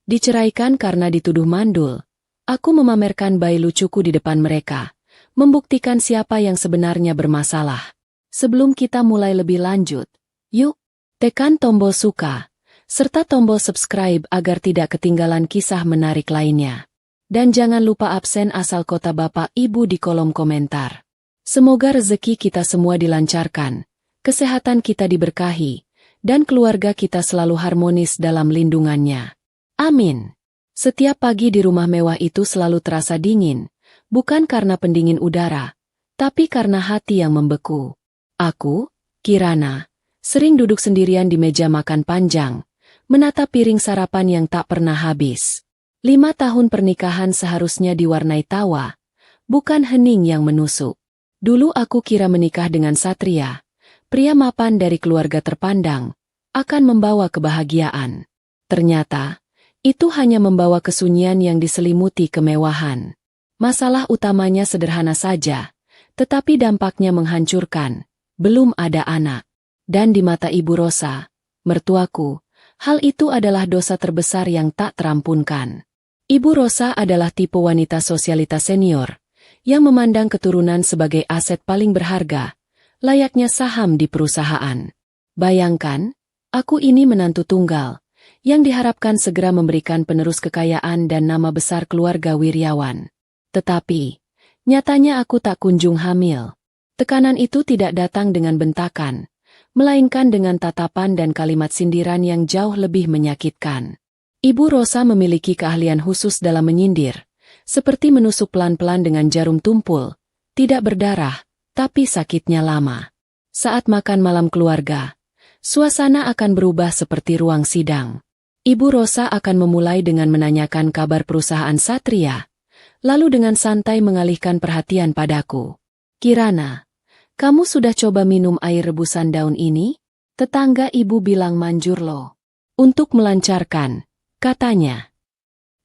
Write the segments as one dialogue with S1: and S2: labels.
S1: Diceraikan karena dituduh mandul. Aku memamerkan bayi lucuku di depan mereka, membuktikan siapa yang sebenarnya bermasalah. Sebelum kita mulai lebih lanjut, yuk, tekan tombol suka, serta tombol subscribe agar tidak ketinggalan kisah menarik lainnya. Dan jangan lupa absen asal kota Bapak Ibu di kolom komentar. Semoga rezeki kita semua dilancarkan, kesehatan kita diberkahi, dan keluarga kita selalu harmonis dalam lindungannya. Amin. Setiap pagi di rumah mewah itu selalu terasa dingin, bukan karena pendingin udara, tapi karena hati yang membeku. Aku, Kirana, sering duduk sendirian di meja makan panjang, menatap piring sarapan yang tak pernah habis. 5 tahun pernikahan seharusnya diwarnai tawa, bukan hening yang menusuk. Dulu aku kira menikah dengan Satria, pria mapan dari keluarga terpandang, akan membawa kebahagiaan. Ternyata, itu hanya membawa kesunyian yang diselimuti kemewahan. Masalah utamanya sederhana saja, tetapi dampaknya menghancurkan. Belum ada anak. Dan di mata Ibu Rosa, mertuaku, hal itu adalah dosa terbesar yang tak terampunkan. Ibu Rosa adalah tipe wanita sosialitas senior, yang memandang keturunan sebagai aset paling berharga, layaknya saham di perusahaan. Bayangkan, aku ini menantu tunggal, yang diharapkan segera memberikan penerus kekayaan dan nama besar keluarga Wiryawan. Tetapi, nyatanya aku tak kunjung hamil. Tekanan itu tidak datang dengan bentakan, melainkan dengan tatapan dan kalimat sindiran yang jauh lebih menyakitkan. Ibu Rosa memiliki keahlian khusus dalam menyindir, seperti menusuk pelan-pelan dengan jarum tumpul, tidak berdarah, tapi sakitnya lama. Saat makan malam keluarga, suasana akan berubah seperti ruang sidang. Ibu Rosa akan memulai dengan menanyakan kabar perusahaan Satria, lalu dengan santai mengalihkan perhatian padaku. Kirana, kamu sudah coba minum air rebusan daun ini? Tetangga ibu bilang manjur loh. Untuk melancarkan, katanya.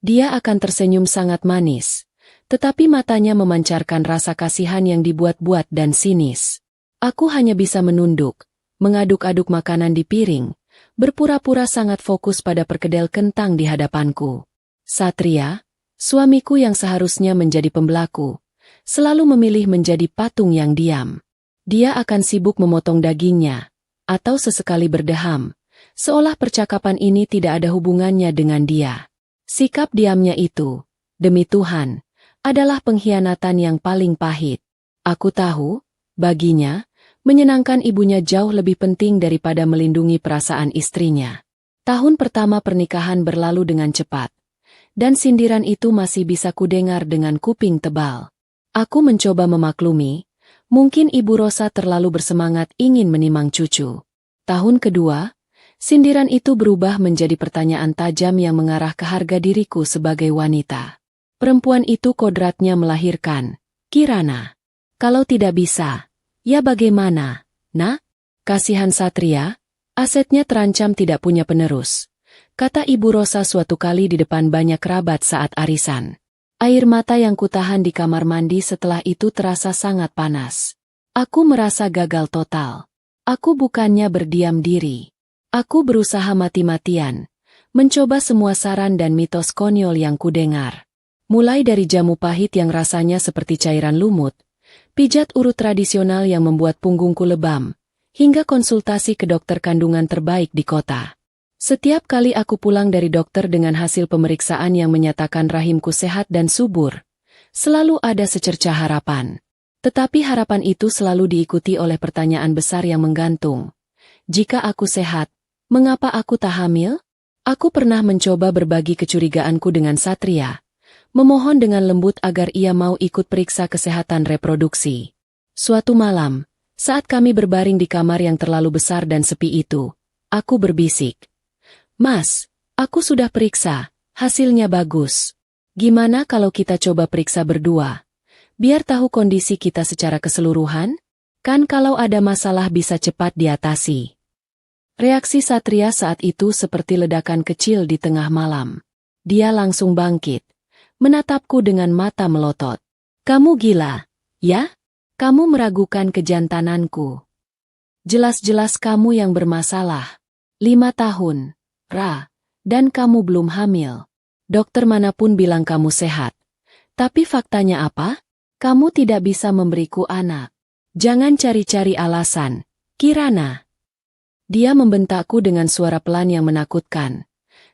S1: Dia akan tersenyum sangat manis, tetapi matanya memancarkan rasa kasihan yang dibuat-buat dan sinis. Aku hanya bisa menunduk, mengaduk-aduk makanan di piring, berpura-pura sangat fokus pada perkedel kentang di hadapanku. Satria, suamiku yang seharusnya menjadi pembelaku, selalu memilih menjadi patung yang diam. Dia akan sibuk memotong dagingnya, atau sesekali berdeham, seolah percakapan ini tidak ada hubungannya dengan dia. Sikap diamnya itu, demi Tuhan, adalah pengkhianatan yang paling pahit. Aku tahu, baginya, menyenangkan ibunya jauh lebih penting daripada melindungi perasaan istrinya. Tahun pertama pernikahan berlalu dengan cepat, dan sindiran itu masih bisa kudengar dengan kuping tebal. Aku mencoba memaklumi, mungkin Ibu Rosa terlalu bersemangat ingin menimang cucu. Tahun kedua, sindiran itu berubah menjadi pertanyaan tajam yang mengarah ke harga diriku sebagai wanita. Perempuan itu kodratnya melahirkan, Kirana. Kalau tidak bisa, ya bagaimana, nak? Kasihan Satria, asetnya terancam tidak punya penerus, kata Ibu Rosa suatu kali di depan banyak kerabat saat arisan. Air mata yang kutahan di kamar mandi setelah itu terasa sangat panas. Aku merasa gagal total. Aku bukannya berdiam diri. Aku berusaha mati-matian, mencoba semua saran dan mitos konyol yang kudengar. Mulai dari jamu pahit yang rasanya seperti cairan lumut, pijat urut tradisional yang membuat punggungku lebam, hingga konsultasi ke dokter kandungan terbaik di kota. Setiap kali aku pulang dari dokter dengan hasil pemeriksaan yang menyatakan rahimku sehat dan subur, selalu ada secercah harapan. Tetapi harapan itu selalu diikuti oleh pertanyaan besar yang menggantung. Jika aku sehat, mengapa aku tak hamil? Aku pernah mencoba berbagi kecurigaanku dengan Satria, memohon dengan lembut agar ia mau ikut periksa kesehatan reproduksi. Suatu malam, saat kami berbaring di kamar yang terlalu besar dan sepi itu, aku berbisik. Mas, aku sudah periksa, hasilnya bagus. Gimana kalau kita coba periksa berdua? Biar tahu kondisi kita secara keseluruhan? Kan kalau ada masalah bisa cepat diatasi. Reaksi Satria saat itu seperti ledakan kecil di tengah malam. Dia langsung bangkit, menatapku dengan mata melotot. Kamu gila, ya? Kamu meragukan kejantananku. Jelas-jelas kamu yang bermasalah. 5 tahun, Ra, dan kamu belum hamil. Dokter manapun bilang kamu sehat. Tapi faktanya apa? Kamu tidak bisa memberiku anak. Jangan cari-cari alasan, Kirana. Dia membentakku dengan suara pelan yang menakutkan.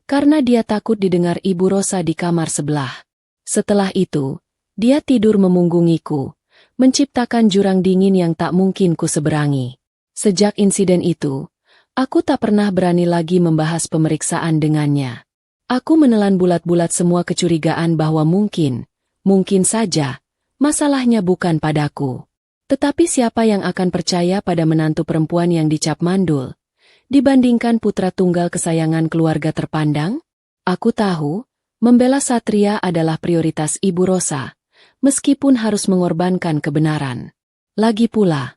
S1: Karena dia takut didengar Ibu Rosa di kamar sebelah. Setelah itu, dia tidur memunggungiku, menciptakan jurang dingin yang tak mungkin ku seberangi. Sejak insiden itu, aku tak pernah berani lagi membahas pemeriksaan dengannya. Aku menelan bulat-bulat semua kecurigaan bahwa mungkin saja, masalahnya bukan padaku. Tetapi siapa yang akan percaya pada menantu perempuan yang dicap mandul, dibandingkan putra tunggal kesayangan keluarga terpandang? Aku tahu, membela Satria adalah prioritas Ibu Rosa, meskipun harus mengorbankan kebenaran. Lagi pula,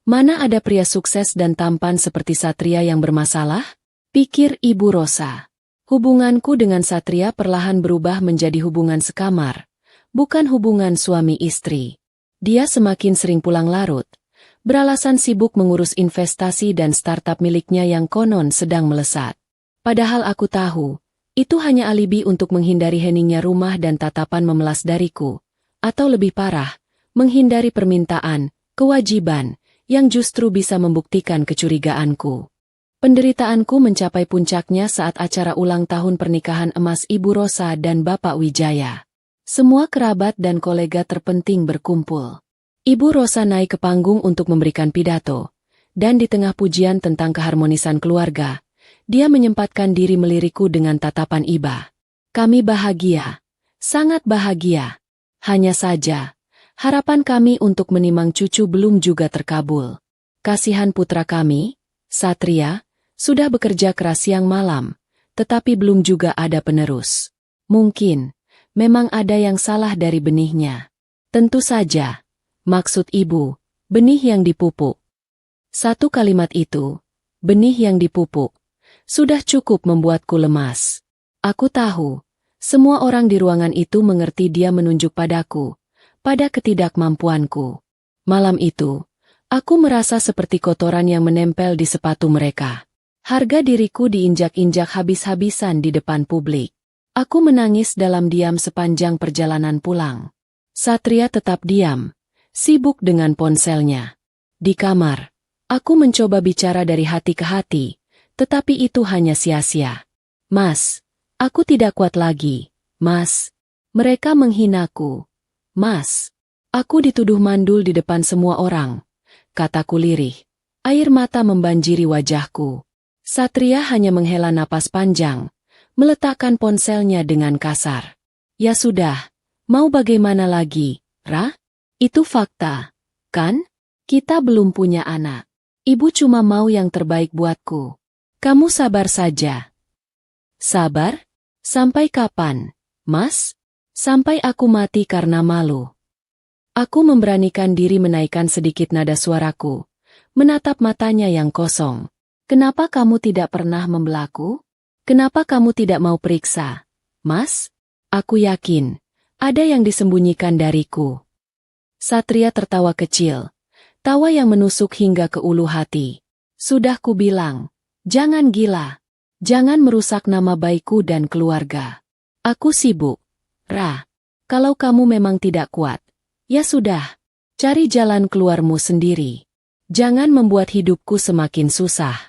S1: mana ada pria sukses dan tampan seperti Satria yang bermasalah? Pikir Ibu Rosa. Hubunganku dengan Satria perlahan berubah menjadi hubungan sekamar, bukan hubungan suami istri. Dia semakin sering pulang larut, beralasan sibuk mengurus investasi dan startup miliknya yang konon sedang melesat. Padahal aku tahu, itu hanya alibi untuk menghindari heningnya rumah dan tatapan memelas dariku, atau lebih parah, menghindari permintaan, kewajiban, yang justru bisa membuktikan kecurigaanku. Penderitaanku mencapai puncaknya saat acara ulang tahun pernikahan emas Ibu Rosa dan Bapak Wijaya. Semua kerabat dan kolega terpenting berkumpul. Ibu Rosa naik ke panggung untuk memberikan pidato, dan di tengah pujian tentang keharmonisan keluarga, dia menyempatkan diri melirikku dengan tatapan iba. Kami bahagia, sangat bahagia. Hanya saja, harapan kami untuk menimang cucu belum juga terkabul. Kasihan putra kami, Satria, sudah bekerja keras siang malam, tetapi belum juga ada penerus. Mungkin, memang ada yang salah dari benihnya. Tentu saja, maksud ibu, benih yang dipupuk. Satu kalimat itu, benih yang dipupuk, sudah cukup membuatku lemas. Aku tahu, semua orang di ruangan itu mengerti dia menunjuk padaku, pada ketidakmampuanku. Malam itu, aku merasa seperti kotoran yang menempel di sepatu mereka. Harga diriku diinjak-injak habis-habisan di depan publik. Aku menangis dalam diam sepanjang perjalanan pulang. Satria tetap diam, sibuk dengan ponselnya. Di kamar, aku mencoba bicara dari hati ke hati, tetapi itu hanya sia-sia. Mas, aku tidak kuat lagi, Mas. Mereka menghinaku. Mas, aku dituduh mandul di depan semua orang, kataku lirih. Air mata membanjiri wajahku. Satria hanya menghela napas panjang, meletakkan ponselnya dengan kasar. Ya sudah, mau bagaimana lagi, Ra? Itu fakta, kan? Kita belum punya anak. Ibu cuma mau yang terbaik buatku. Kamu sabar saja. Sabar? Sampai kapan, Mas? Sampai aku mati karena malu. Aku memberanikan diri menaikkan sedikit nada suaraku, menatap matanya yang kosong. Kenapa kamu tidak pernah membelaku? Kenapa kamu tidak mau periksa? Mas, aku yakin, ada yang disembunyikan dariku. Satria tertawa kecil, tawa yang menusuk hingga ke ulu hati. Sudah kubilang, jangan gila, jangan merusak nama baikku dan keluarga. Aku sibuk, Ra. Kalau kamu memang tidak kuat, ya sudah, cari jalan keluarmu sendiri. Jangan membuat hidupku semakin susah.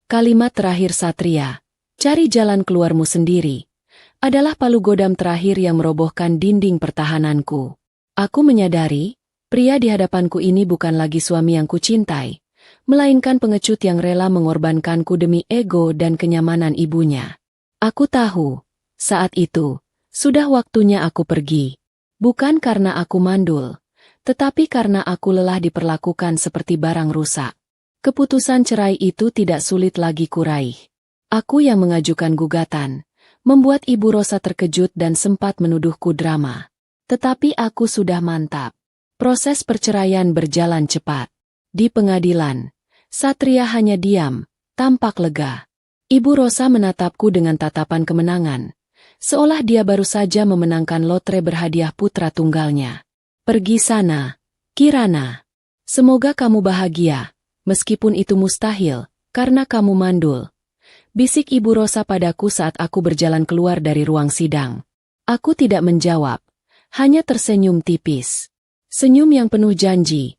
S1: Kalimat terakhir Satria, cari jalan keluarmu sendiri, adalah palu godam terakhir yang merobohkan dinding pertahananku. Aku menyadari, pria di hadapanku ini bukan lagi suami yang kucintai, melainkan pengecut yang rela mengorbankanku demi ego dan kenyamanan ibunya. Aku tahu, saat itu, sudah waktunya aku pergi. Bukan karena aku mandul, tetapi karena aku lelah diperlakukan seperti barang rusak. Keputusan cerai itu tidak sulit lagi kuraih. Aku yang mengajukan gugatan, membuat Ibu Rosa terkejut dan sempat menuduhku drama. Tetapi aku sudah mantap. Proses perceraian berjalan cepat. Di pengadilan, Satria hanya diam, tampak lega. Ibu Rosa menatapku dengan tatapan kemenangan, seolah dia baru saja memenangkan lotre berhadiah putra tunggalnya. Pergi sana, Kirana. Semoga kamu bahagia. Meskipun itu mustahil, karena kamu mandul. Bisik Ibu Rosa padaku saat aku berjalan keluar dari ruang sidang. Aku tidak menjawab, hanya tersenyum tipis. Senyum yang penuh janji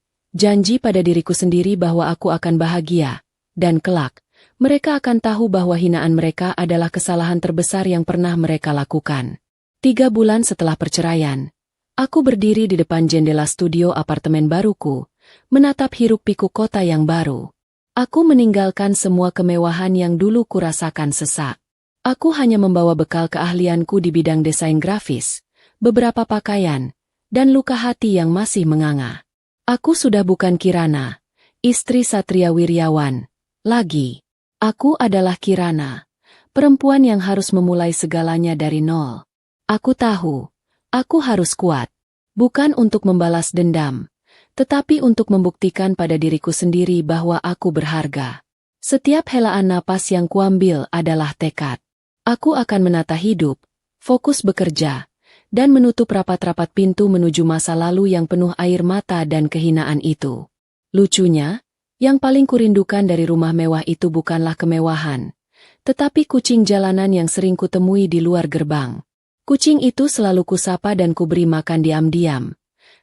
S1: pada diriku sendiri bahwa aku akan bahagia, dan kelak, mereka akan tahu bahwa hinaan mereka adalah kesalahan terbesar yang pernah mereka lakukan. 3 bulan setelah perceraian, aku berdiri di depan jendela studio apartemen baruku, menatap hiruk-pikuk kota yang baru. Aku meninggalkan semua kemewahan yang dulu kurasakan sesak. Aku hanya membawa bekal keahlianku di bidang desain grafis, beberapa pakaian, dan luka hati yang masih menganga. Aku sudah bukan Kirana, istri Satria Wiryawan, lagi. Aku adalah Kirana, perempuan yang harus memulai segalanya dari nol. Aku tahu, aku harus kuat, bukan untuk membalas dendam, tetapi untuk membuktikan pada diriku sendiri bahwa aku berharga. Setiap helaan napas yang kuambil adalah tekad. Aku akan menata hidup, fokus bekerja, dan menutup rapat-rapat pintu menuju masa lalu yang penuh air mata dan kehinaan itu. Lucunya, yang paling kurindukan dari rumah mewah itu bukanlah kemewahan, tetapi kucing jalanan yang sering kutemui di luar gerbang. Kucing itu selalu kusapa dan kuberi makan diam-diam,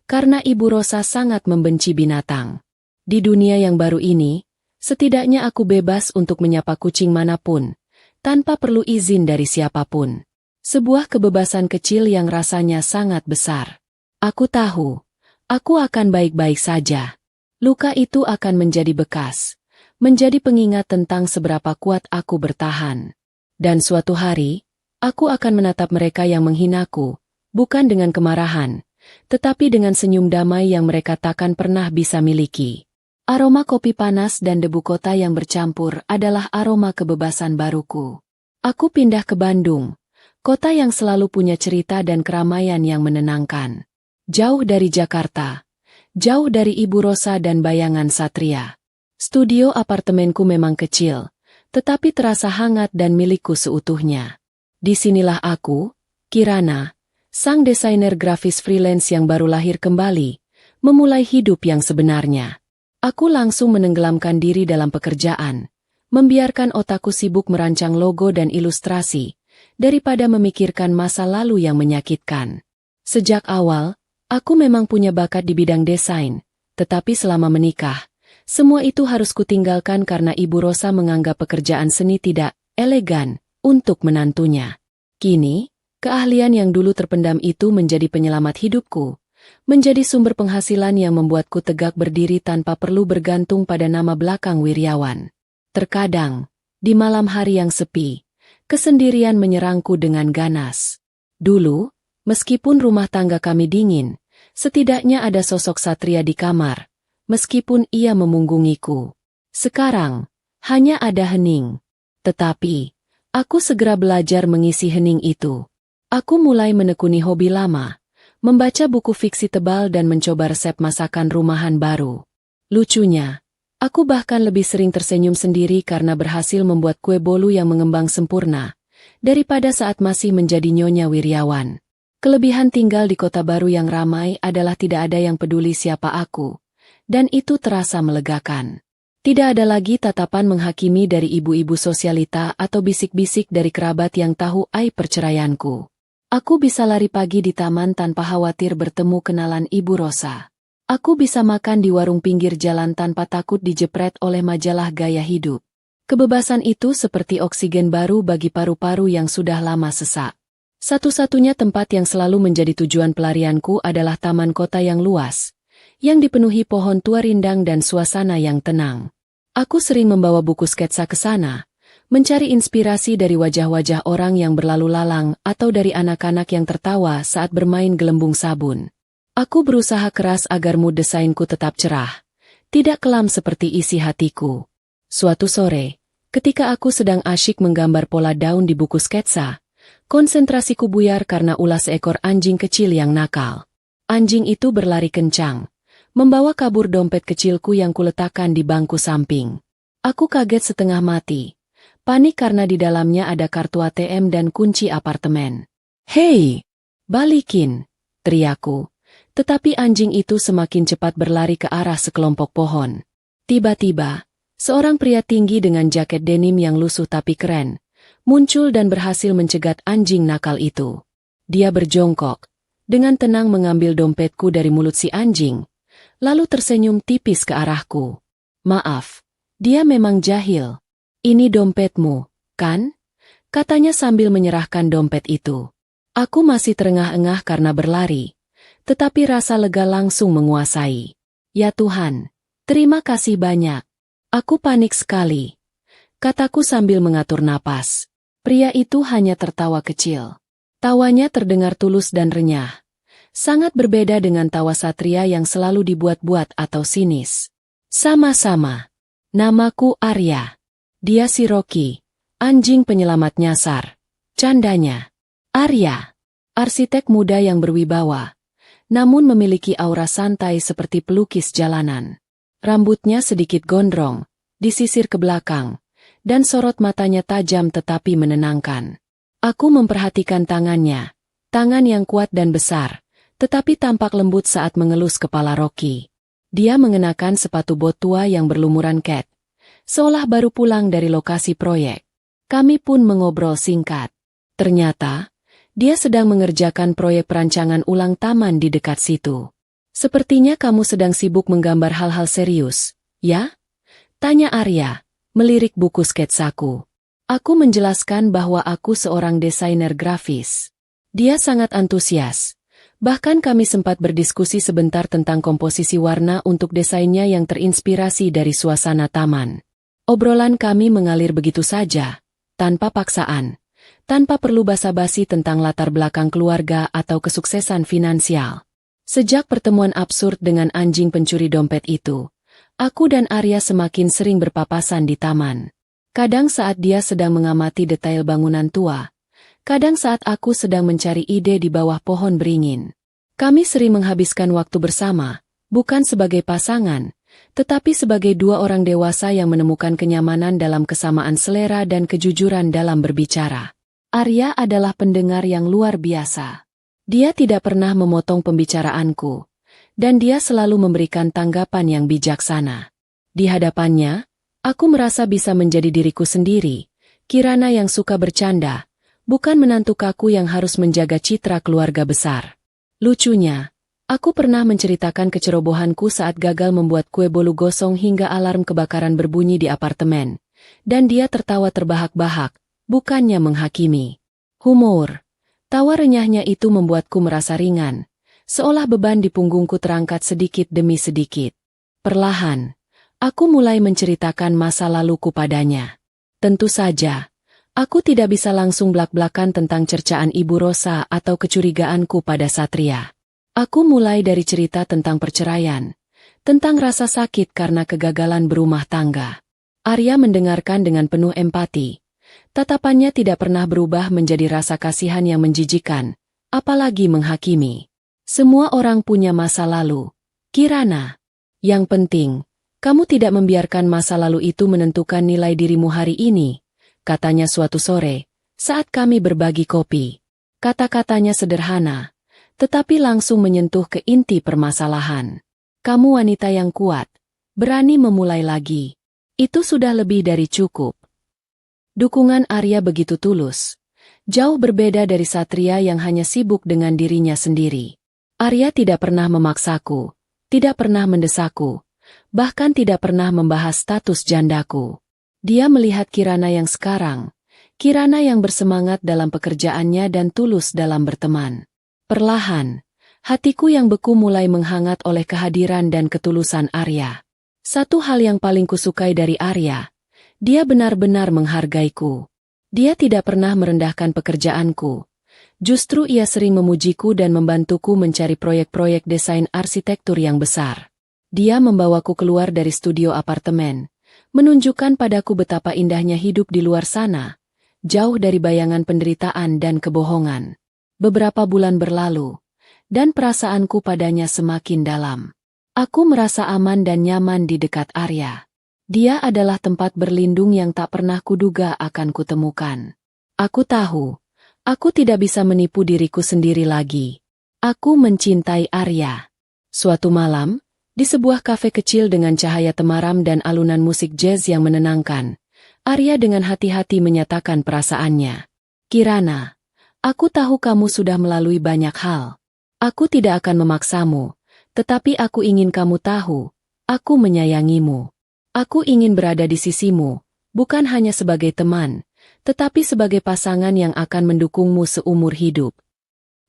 S1: karena Ibu Rosa sangat membenci binatang. Di dunia yang baru ini, setidaknya aku bebas untuk menyapa kucing manapun, tanpa perlu izin dari siapapun. Sebuah kebebasan kecil yang rasanya sangat besar. Aku tahu, aku akan baik-baik saja. Luka itu akan menjadi bekas, menjadi pengingat tentang seberapa kuat aku bertahan. Dan suatu hari, aku akan menatap mereka yang menghinaku, bukan dengan kemarahan, tetapi dengan senyum damai yang mereka takkan pernah bisa miliki. Aroma kopi panas dan debu kota yang bercampur adalah aroma kebebasan baruku. Aku pindah ke Bandung, kota yang selalu punya cerita dan keramaian yang menenangkan. Jauh dari Jakarta, jauh dari Ibu Rosa dan bayangan Satria. Studio apartemenku memang kecil, tetapi terasa hangat dan milikku seutuhnya. Disinilah aku, Kirana, sang desainer grafis freelance yang baru lahir kembali, memulai hidup yang sebenarnya. Aku langsung menenggelamkan diri dalam pekerjaan, membiarkan otakku sibuk merancang logo dan ilustrasi, daripada memikirkan masa lalu yang menyakitkan. Sejak awal, aku memang punya bakat di bidang desain, tetapi selama menikah, semua itu harus kutinggalkan karena Ibu Rosa menganggap pekerjaan seni tidak elegan untuk menantunya. Kini, keahlian yang dulu terpendam itu menjadi penyelamat hidupku, menjadi sumber penghasilan yang membuatku tegak berdiri tanpa perlu bergantung pada nama belakang Wiryawan. Terkadang, di malam hari yang sepi, kesendirian menyerangku dengan ganas. Dulu, meskipun rumah tangga kami dingin, setidaknya ada sosok Satria di kamar, meskipun ia memunggungiku. Sekarang, hanya ada hening. Tetapi, aku segera belajar mengisi hening itu. Aku mulai menekuni hobi lama, membaca buku fiksi tebal dan mencoba resep masakan rumahan baru. Lucunya, aku bahkan lebih sering tersenyum sendiri karena berhasil membuat kue bolu yang mengembang sempurna, daripada saat masih menjadi Nyonya Wiryawan. Kelebihan tinggal di kota baru yang ramai adalah tidak ada yang peduli siapa aku, dan itu terasa melegakan. Tidak ada lagi tatapan menghakimi dari ibu-ibu sosialita atau bisik-bisik dari kerabat yang tahu aib perceraianku. Aku bisa lari pagi di taman tanpa khawatir bertemu kenalan Ibu Rosa. Aku bisa makan di warung pinggir jalan tanpa takut dijepret oleh majalah gaya hidup. Kebebasan itu seperti oksigen baru bagi paru-paru yang sudah lama sesak. Satu-satunya tempat yang selalu menjadi tujuan pelarianku adalah taman kota yang luas, yang dipenuhi pohon tua rindang dan suasana yang tenang. Aku sering membawa buku sketsa ke sana, mencari inspirasi dari wajah-wajah orang yang berlalu lalang atau dari anak-anak yang tertawa saat bermain gelembung sabun. Aku berusaha keras agar mood desainku tetap cerah, tidak kelam seperti isi hatiku. Suatu sore, ketika aku sedang asyik menggambar pola daun di buku sketsa, konsentrasiku buyar karena ulah seekor anjing kecil yang nakal. Anjing itu berlari kencang, membawa kabur dompet kecilku yang kuletakkan di bangku samping. Aku kaget setengah mati. Panik karena di dalamnya ada kartu ATM dan kunci apartemen. "Hei, balikin!" teriakku. Tetapi anjing itu semakin cepat berlari ke arah sekelompok pohon. Tiba-tiba, Seorang pria tinggi dengan jaket denim yang lusuh tapi keren, muncul dan berhasil mencegat anjing nakal itu. Dia berjongkok, dengan tenang mengambil dompetku dari mulut si anjing, lalu tersenyum tipis ke arahku. Maaf, dia memang jahil. Ini dompetmu, kan? Katanya sambil menyerahkan dompet itu. Aku masih terengah-engah karena berlari, tetapi rasa lega langsung menguasai. Ya Tuhan, terima kasih banyak. Aku panik sekali, kataku sambil mengatur napas. Pria itu hanya tertawa kecil. Tawanya terdengar tulus dan renyah. Sangat berbeda dengan tawa satria yang selalu dibuat-buat atau sinis. Sama-sama. Namaku Arya. Dia si Rocky, anjing penyelamat nyasar. Candanya. Arya, arsitek muda yang berwibawa, namun memiliki aura santai seperti pelukis jalanan. Rambutnya sedikit gondrong, disisir ke belakang, dan sorot matanya tajam tetapi menenangkan. Aku memperhatikan tangannya, tangan yang kuat dan besar, tetapi tampak lembut saat mengelus kepala Rocky. Dia mengenakan sepatu bot tua yang berlumuran cat, seolah baru pulang dari lokasi proyek. Kami pun mengobrol singkat. Ternyata, dia sedang mengerjakan proyek perancangan ulang taman di dekat situ. Sepertinya kamu sedang sibuk menggambar hal-hal serius, ya? Tanya Arya, melirik buku sketsaku. Aku menjelaskan bahwa aku seorang desainer grafis. Dia sangat antusias. Bahkan kami sempat berdiskusi sebentar tentang komposisi warna untuk desainnya yang terinspirasi dari suasana taman. Obrolan kami mengalir begitu saja, tanpa paksaan, tanpa perlu basa-basi tentang latar belakang keluarga atau kesuksesan finansial. Sejak pertemuan absurd dengan anjing pencuri dompet itu, aku dan Arya semakin sering berpapasan di taman. Kadang saat dia sedang mengamati detail bangunan tua, kadang saat aku sedang mencari ide di bawah pohon beringin. Kami sering menghabiskan waktu bersama, bukan sebagai pasangan, tetapi sebagai dua orang dewasa yang menemukan kenyamanan dalam kesamaan selera dan kejujuran dalam berbicara. Arya adalah pendengar yang luar biasa. Dia tidak pernah memotong pembicaraanku, dan dia selalu memberikan tanggapan yang bijaksana. Di hadapannya, aku merasa bisa menjadi diriku sendiri, Kirana yang suka bercanda, bukan menantu kaku yang harus menjaga citra keluarga besar. Lucunya, aku pernah menceritakan kecerobohanku saat gagal membuat kue bolu gosong hingga alarm kebakaran berbunyi di apartemen, dan dia tertawa terbahak-bahak, bukannya menghakimi. Humor. Tawa renyahnya itu membuatku merasa ringan, seolah beban di punggungku terangkat sedikit demi sedikit. Perlahan, aku mulai menceritakan masa laluku padanya. Tentu saja, aku tidak bisa langsung blak-blakan tentang cercaan Ibu Rosa atau kecurigaanku pada Satria. Aku mulai dari cerita tentang perceraian, tentang rasa sakit karena kegagalan berumah tangga. Arya mendengarkan dengan penuh empati. Tatapannya tidak pernah berubah menjadi rasa kasihan yang menjijikan, apalagi menghakimi. Semua orang punya masa lalu, Kirana. Yang penting, kamu tidak membiarkan masa lalu itu menentukan nilai dirimu hari ini, katanya suatu sore, saat kami berbagi kopi. Kata-katanya sederhana, tetapi langsung menyentuh ke inti permasalahan. Kamu wanita yang kuat, berani memulai lagi. Itu sudah lebih dari cukup. Dukungan Arya begitu tulus. Jauh berbeda dari Satria yang hanya sibuk dengan dirinya sendiri. Arya tidak pernah memaksaku, tidak pernah mendesakku, bahkan tidak pernah membahas status jandaku. Dia melihat Kirana yang sekarang, Kirana yang bersemangat dalam pekerjaannya dan tulus dalam berteman. Perlahan, hatiku yang beku mulai menghangat oleh kehadiran dan ketulusan Arya. Satu hal yang paling kusukai dari Arya, dia benar-benar menghargaiku. Dia tidak pernah merendahkan pekerjaanku. Justru ia sering memujiku dan membantuku mencari proyek-proyek desain arsitektur yang besar. Dia membawaku keluar dari studio apartemen, menunjukkan padaku betapa indahnya hidup di luar sana, jauh dari bayangan penderitaan dan kebohongan. Beberapa bulan berlalu, dan perasaanku padanya semakin dalam. Aku merasa aman dan nyaman di dekat Arya. Dia adalah tempat berlindung yang tak pernah kuduga akan kutemukan. Aku tahu, aku tidak bisa menipu diriku sendiri lagi. Aku mencintai Arya. Suatu malam, Di sebuah kafe kecil dengan cahaya temaram dan alunan musik jazz yang menenangkan, Arya dengan hati-hati menyatakan perasaannya. Kirana, aku tahu kamu sudah melalui banyak hal. Aku tidak akan memaksamu, tetapi aku ingin kamu tahu, aku menyayangimu. Aku ingin berada di sisimu, bukan hanya sebagai teman, tetapi sebagai pasangan yang akan mendukungmu seumur hidup.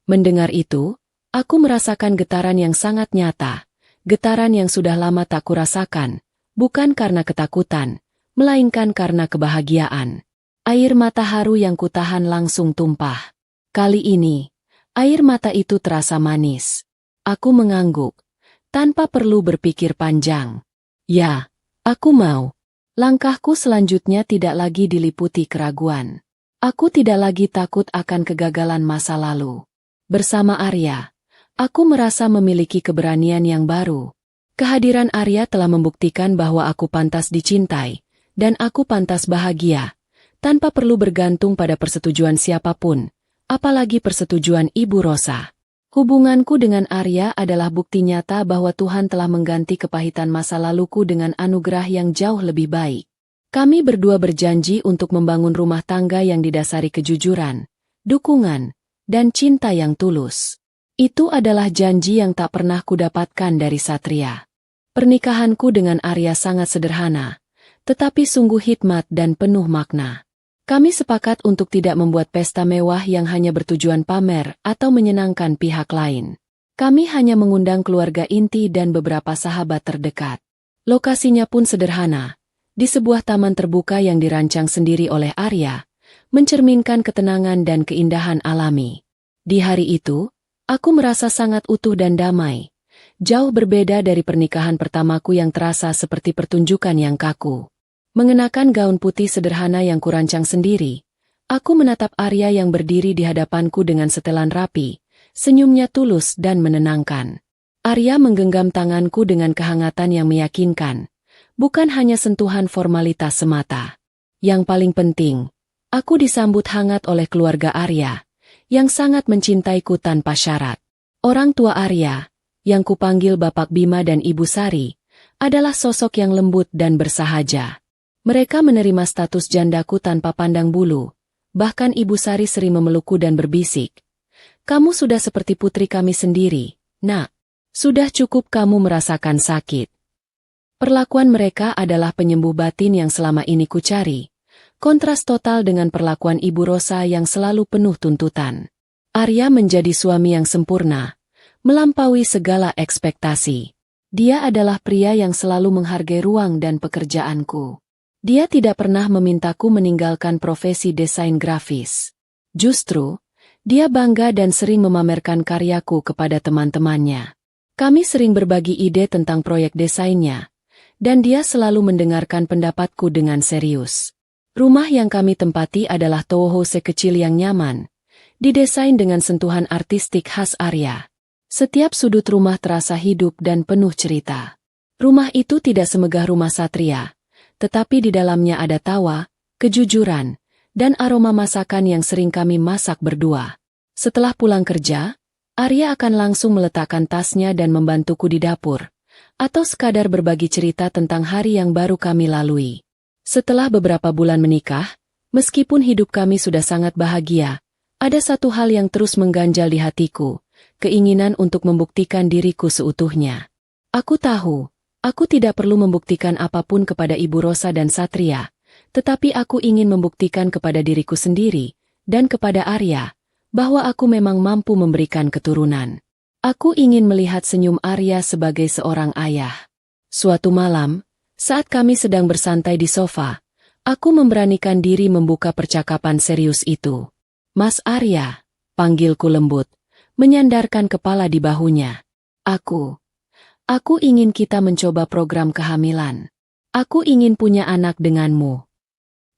S1: Mendengar itu, aku merasakan getaran yang sangat nyata, getaran yang sudah lama tak kurasakan, bukan karena ketakutan, melainkan karena kebahagiaan. Air mata haru yang kutahan langsung tumpah. Kali ini, air mata itu terasa manis. Aku mengangguk, tanpa perlu berpikir panjang. Ya, aku mau. Langkahku selanjutnya tidak lagi diliputi keraguan. Aku tidak lagi takut akan kegagalan masa lalu. Bersama Arya, aku merasa memiliki keberanian yang baru. Kehadiran Arya telah membuktikan bahwa aku pantas dicintai, dan aku pantas bahagia, tanpa perlu bergantung pada persetujuan siapapun, apalagi persetujuan Ibu Rosa. Hubunganku dengan Arya adalah bukti nyata bahwa Tuhan telah mengganti kepahitan masa laluku dengan anugerah yang jauh lebih baik. Kami berdua berjanji untuk membangun rumah tangga yang didasari kejujuran, dukungan, dan cinta yang tulus. Itu adalah janji yang tak pernah kudapatkan dari Satria. Pernikahanku dengan Arya sangat sederhana, tetapi sungguh hikmat dan penuh makna. Kami sepakat untuk tidak membuat pesta mewah yang hanya bertujuan pamer atau menyenangkan pihak lain. Kami hanya mengundang keluarga inti dan beberapa sahabat terdekat. Lokasinya pun sederhana, di sebuah taman terbuka yang dirancang sendiri oleh Arya, mencerminkan ketenangan dan keindahan alami. Di hari itu, aku merasa sangat utuh dan damai, jauh berbeda dari pernikahan pertamaku yang terasa seperti pertunjukan yang kaku. Mengenakan gaun putih sederhana yang kurancang sendiri, aku menatap Arya yang berdiri di hadapanku dengan setelan rapi, senyumnya tulus dan menenangkan. Arya menggenggam tanganku dengan kehangatan yang meyakinkan, bukan hanya sentuhan formalitas semata. Yang paling penting, aku disambut hangat oleh keluarga Arya, yang sangat mencintaiku tanpa syarat. Orang tua Arya, yang kupanggil Bapak Bima dan Ibu Sari, adalah sosok yang lembut dan bersahaja. Mereka menerima status jandaku tanpa pandang bulu, bahkan Ibu Sari sering memelukku dan berbisik, "Kamu sudah seperti putri kami sendiri, Nak. Sudah cukup kamu merasakan sakit." Perlakuan mereka adalah penyembuh batin yang selama ini kucari. Kontras total dengan perlakuan Ibu Rosa yang selalu penuh tuntutan. Arya menjadi suami yang sempurna, melampaui segala ekspektasi. Dia adalah pria yang selalu menghargai ruang dan pekerjaanku. Dia tidak pernah memintaku meninggalkan profesi desain grafis. Justru, dia bangga dan sering memamerkan karyaku kepada teman-temannya. Kami sering berbagi ide tentang proyek desainnya, dan dia selalu mendengarkan pendapatku dengan serius. Rumah yang kami tempati adalah townhouse kecil yang nyaman, didesain dengan sentuhan artistik khas Arya. Setiap sudut rumah terasa hidup dan penuh cerita. Rumah itu tidak semegah rumah Satria, tetapi di dalamnya ada tawa, kejujuran, dan aroma masakan yang sering kami masak berdua. Setelah pulang kerja, Arya akan langsung meletakkan tasnya dan membantuku di dapur, atau sekadar berbagi cerita tentang hari yang baru kami lalui. Setelah beberapa bulan menikah, meskipun hidup kami sudah sangat bahagia, ada satu hal yang terus mengganjal di hatiku, keinginan untuk membuktikan diriku seutuhnya. Aku tahu, aku tidak perlu membuktikan apapun kepada Ibu Rosa dan Satria, tetapi aku ingin membuktikan kepada diriku sendiri, dan kepada Arya, bahwa aku memang mampu memberikan keturunan. Aku ingin melihat senyum Arya sebagai seorang ayah. Suatu malam, saat kami sedang bersantai di sofa, aku memberanikan diri membuka percakapan serius itu. "Mas Arya," panggilku lembut, menyandarkan kepala di bahunya. Aku ingin kita mencoba program kehamilan. Aku ingin punya anak denganmu."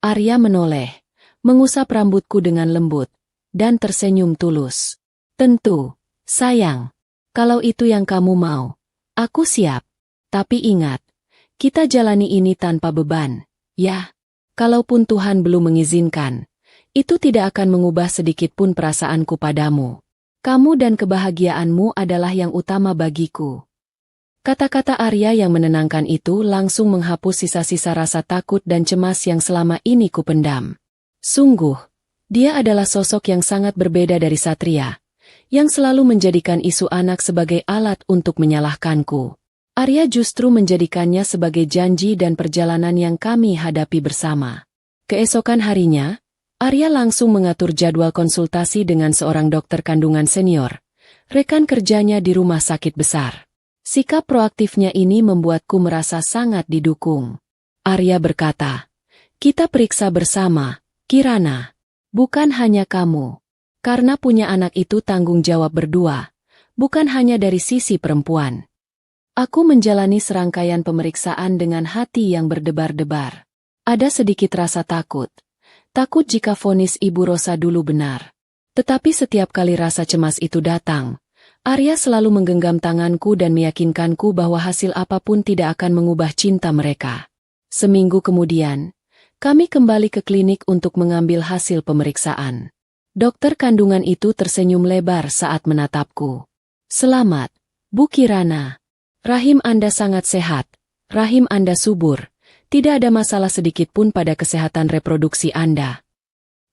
S1: Arya menoleh, mengusap rambutku dengan lembut, dan tersenyum tulus. "Tentu, sayang. Kalau itu yang kamu mau, aku siap. Tapi ingat, kita jalani ini tanpa beban, ya. Kalaupun Tuhan belum mengizinkan, itu tidak akan mengubah sedikitpun perasaanku padamu. Kamu dan kebahagiaanmu adalah yang utama bagiku." Kata-kata Arya yang menenangkan itu langsung menghapus sisa-sisa rasa takut dan cemas yang selama ini kupendam. Sungguh, dia adalah sosok yang sangat berbeda dari Satria, yang selalu menjadikan isu anak sebagai alat untuk menyalahkanku. Arya justru menjadikannya sebagai janji dan perjalanan yang kami hadapi bersama. Keesokan harinya, Arya langsung mengatur jadwal konsultasi dengan seorang dokter kandungan senior, rekan kerjanya di rumah sakit besar. Sikap proaktifnya ini membuatku merasa sangat didukung. Arya berkata, "Kita periksa bersama, Kirana. Bukan hanya kamu. Karena punya anak itu tanggung jawab berdua, bukan hanya dari sisi perempuan." Aku menjalani serangkaian pemeriksaan dengan hati yang berdebar-debar. Ada sedikit rasa takut. Takut jika vonis Ibu Rosa dulu benar. Tetapi setiap kali rasa cemas itu datang, Arya selalu menggenggam tanganku dan meyakinkanku bahwa hasil apapun tidak akan mengubah cinta mereka. Seminggu kemudian, kami kembali ke klinik untuk mengambil hasil pemeriksaan. Dokter kandungan itu tersenyum lebar saat menatapku. "Selamat, Bu Kirana. Rahim Anda sangat sehat, rahim Anda subur, tidak ada masalah sedikit pun pada kesehatan reproduksi Anda."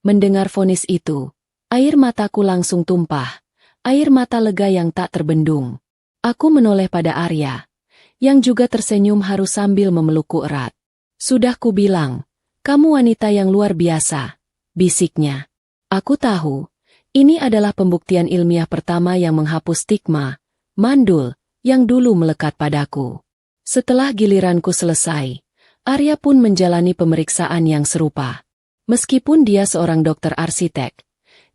S1: Mendengar vonis itu, air mataku langsung tumpah. Air mata lega yang tak terbendung. Aku menoleh pada Arya, yang juga tersenyum haru sambil memelukku erat. "Sudah kubilang, kamu wanita yang luar biasa," bisiknya. Aku tahu, ini adalah pembuktian ilmiah pertama yang menghapus stigma, mandul, yang dulu melekat padaku. Setelah giliranku selesai, Arya pun menjalani pemeriksaan yang serupa. Meskipun dia seorang dokter arsitek,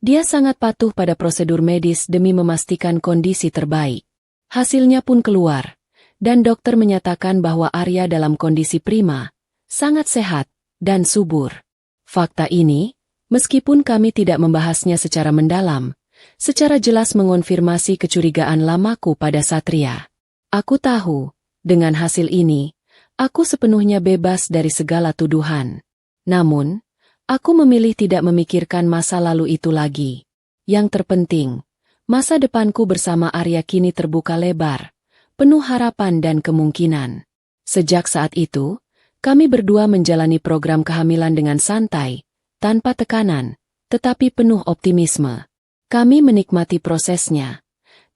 S1: dia sangat patuh pada prosedur medis demi memastikan kondisi terbaik. Hasilnya pun keluar, dan dokter menyatakan bahwa Arya dalam kondisi prima, sangat sehat, dan subur. Fakta ini, meskipun kami tidak membahasnya secara mendalam, secara jelas mengonfirmasi kecurigaan lamaku pada Satria. Aku tahu, dengan hasil ini, aku sepenuhnya bebas dari segala tuduhan. Namun, aku memilih tidak memikirkan masa lalu itu lagi. Yang terpenting, masa depanku bersama Arya kini terbuka lebar, penuh harapan dan kemungkinan. Sejak saat itu, kami berdua menjalani program kehamilan dengan santai, tanpa tekanan, tetapi penuh optimisme. Kami menikmati prosesnya,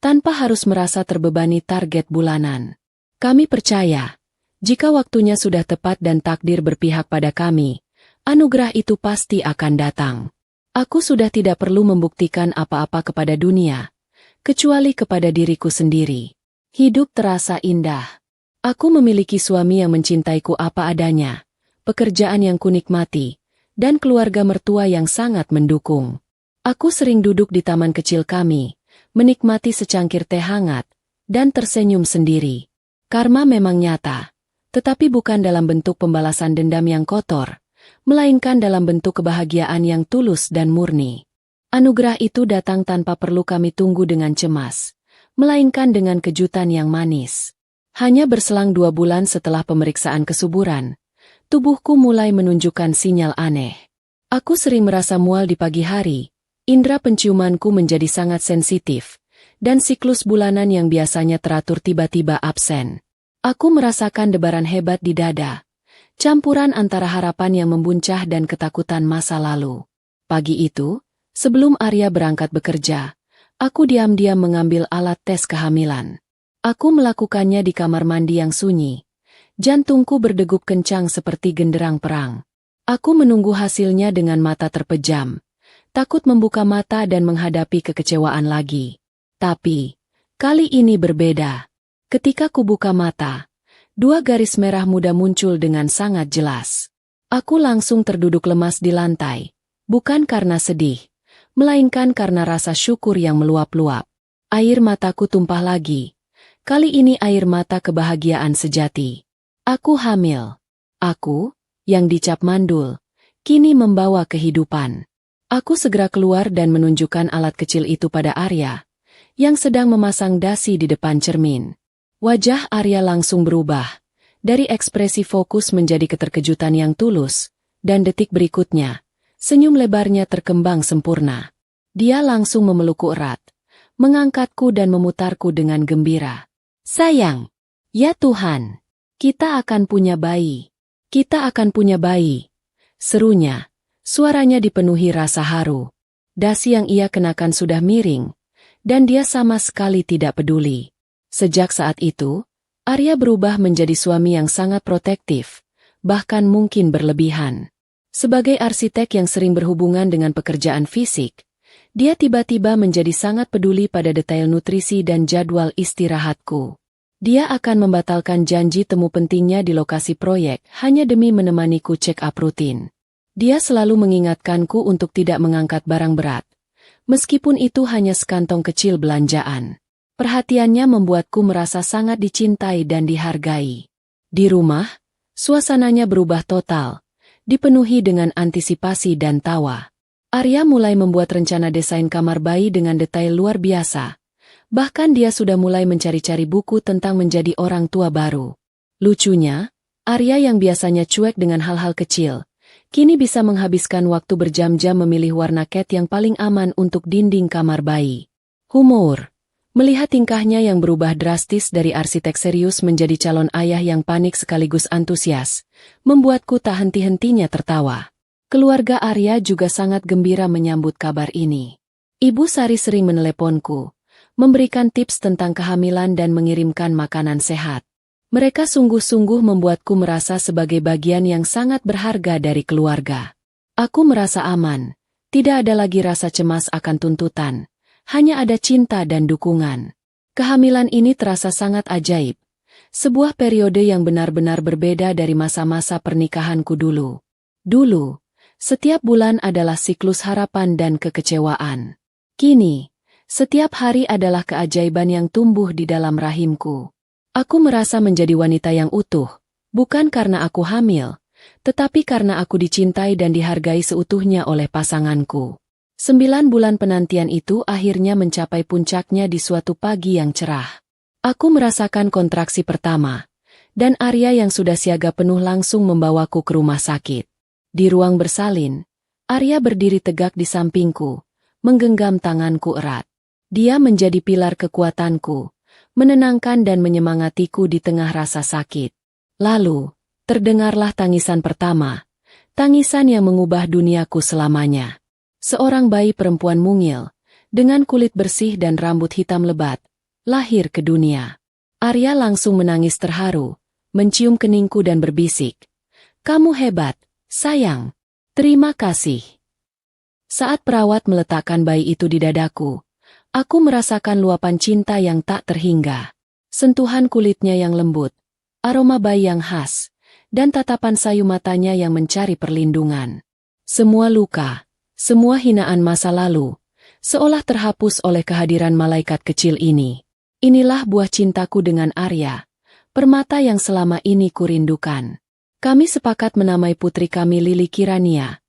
S1: tanpa harus merasa terbebani target bulanan. Kami percaya, jika waktunya sudah tepat dan takdir berpihak pada kami, anugerah itu pasti akan datang. Aku sudah tidak perlu membuktikan apa-apa kepada dunia, kecuali kepada diriku sendiri. Hidup terasa indah. Aku memiliki suami yang mencintaiku apa adanya, pekerjaan yang kunikmati, dan keluarga mertua yang sangat mendukung. Aku sering duduk di taman kecil kami, menikmati secangkir teh hangat, dan tersenyum sendiri. Karma memang nyata, tetapi bukan dalam bentuk pembalasan dendam yang kotor, melainkan dalam bentuk kebahagiaan yang tulus dan murni. Anugerah itu datang tanpa perlu kami tunggu dengan cemas, melainkan dengan kejutan yang manis. Hanya berselang 2 bulan setelah pemeriksaan kesuburan, tubuhku mulai menunjukkan sinyal aneh. Aku sering merasa mual di pagi hari, indera penciumanku menjadi sangat sensitif, dan siklus bulanan yang biasanya teratur tiba-tiba absen. Aku merasakan debaran hebat di dada, campuran antara harapan yang membuncah dan ketakutan masa lalu. Pagi itu, sebelum Arya berangkat bekerja, aku diam-diam mengambil alat tes kehamilan. Aku melakukannya di kamar mandi yang sunyi. Jantungku berdegup kencang seperti genderang perang. Aku menunggu hasilnya dengan mata terpejam, takut membuka mata dan menghadapi kekecewaan lagi. Tapi, kali ini berbeda. Ketika ku buka mata, 2 garis merah muda muncul dengan sangat jelas. Aku langsung terduduk lemas di lantai, bukan karena sedih, melainkan karena rasa syukur yang meluap-luap. Air mataku tumpah lagi. Kali ini air mata kebahagiaan sejati. Aku hamil. Aku, yang dicap mandul, kini membawa kehidupan. Aku segera keluar dan menunjukkan alat kecil itu pada Arya, yang sedang memasang dasi di depan cermin. Wajah Arya langsung berubah, dari ekspresi fokus menjadi keterkejutan yang tulus, dan detik berikutnya, senyum lebarnya terkembang sempurna. Dia langsung memelukku erat, mengangkatku dan memutarku dengan gembira. "Sayang, Ya Tuhan, kita akan punya bayi. Kita akan punya bayi. Serunya, suaranya dipenuhi rasa haru. Dasi yang ia kenakan sudah miring, dan dia sama sekali tidak peduli. Sejak saat itu, Arya berubah menjadi suami yang sangat protektif, bahkan mungkin berlebihan. Sebagai arsitek yang sering berhubungan dengan pekerjaan fisik, dia tiba-tiba menjadi sangat peduli pada detail nutrisi dan jadwal istirahatku. Dia akan membatalkan janji temu pentingnya di lokasi proyek hanya demi menemaniku check-up rutin. Dia selalu mengingatkanku untuk tidak mengangkat barang berat, meskipun itu hanya sekantong kecil belanjaan. Perhatiannya membuatku merasa sangat dicintai dan dihargai. Di rumah, suasananya berubah total, dipenuhi dengan antisipasi dan tawa. Arya mulai membuat rencana desain kamar bayi dengan detail luar biasa. Bahkan dia sudah mulai mencari-cari buku tentang menjadi orang tua baru. Lucunya, Arya yang biasanya cuek dengan hal-hal kecil, kini bisa menghabiskan waktu berjam-jam memilih warna cat yang paling aman untuk dinding kamar bayi. Humor. Melihat tingkahnya yang berubah drastis dari arsitek serius menjadi calon ayah yang panik sekaligus antusias, membuatku tak henti-hentinya tertawa. Keluarga Arya juga sangat gembira menyambut kabar ini. Ibu Sari sering meneleponku, memberikan tips tentang kehamilan dan mengirimkan makanan sehat. Mereka sungguh-sungguh membuatku merasa sebagai bagian yang sangat berharga dari keluarga. Aku merasa aman, tidak ada lagi rasa cemas akan tuntutan, hanya ada cinta dan dukungan. Kehamilan ini terasa sangat ajaib, sebuah periode yang benar-benar berbeda dari masa-masa pernikahanku dulu. Dulu, setiap bulan adalah siklus harapan dan kekecewaan. Kini, setiap hari adalah keajaiban yang tumbuh di dalam rahimku. Aku merasa menjadi wanita yang utuh, bukan karena aku hamil, tetapi karena aku dicintai dan dihargai seutuhnya oleh pasanganku. 9 bulan penantian itu akhirnya mencapai puncaknya di suatu pagi yang cerah. Aku merasakan kontraksi pertama, dan Arya yang sudah siaga penuh langsung membawaku ke rumah sakit. Di ruang bersalin, Arya berdiri tegak di sampingku, menggenggam tanganku erat. Dia menjadi pilar kekuatanku, menenangkan dan menyemangatiku di tengah rasa sakit. Lalu, terdengarlah tangisan pertama, tangisan yang mengubah duniaku selamanya. Seorang bayi perempuan mungil, dengan kulit bersih dan rambut hitam lebat, lahir ke dunia. Arya langsung menangis terharu, mencium keningku dan berbisik, "Kamu hebat, sayang. Terima kasih." Saat perawat meletakkan bayi itu di dadaku, aku merasakan luapan cinta yang tak terhingga. Sentuhan kulitnya yang lembut, aroma bayi yang khas, dan tatapan sayu matanya yang mencari perlindungan. Semua luka, semua hinaan masa lalu, seolah terhapus oleh kehadiran malaikat kecil ini. Inilah buah cintaku dengan Arya, permata yang selama ini kurindukan. Kami sepakat menamai putri kami Lili Kirania,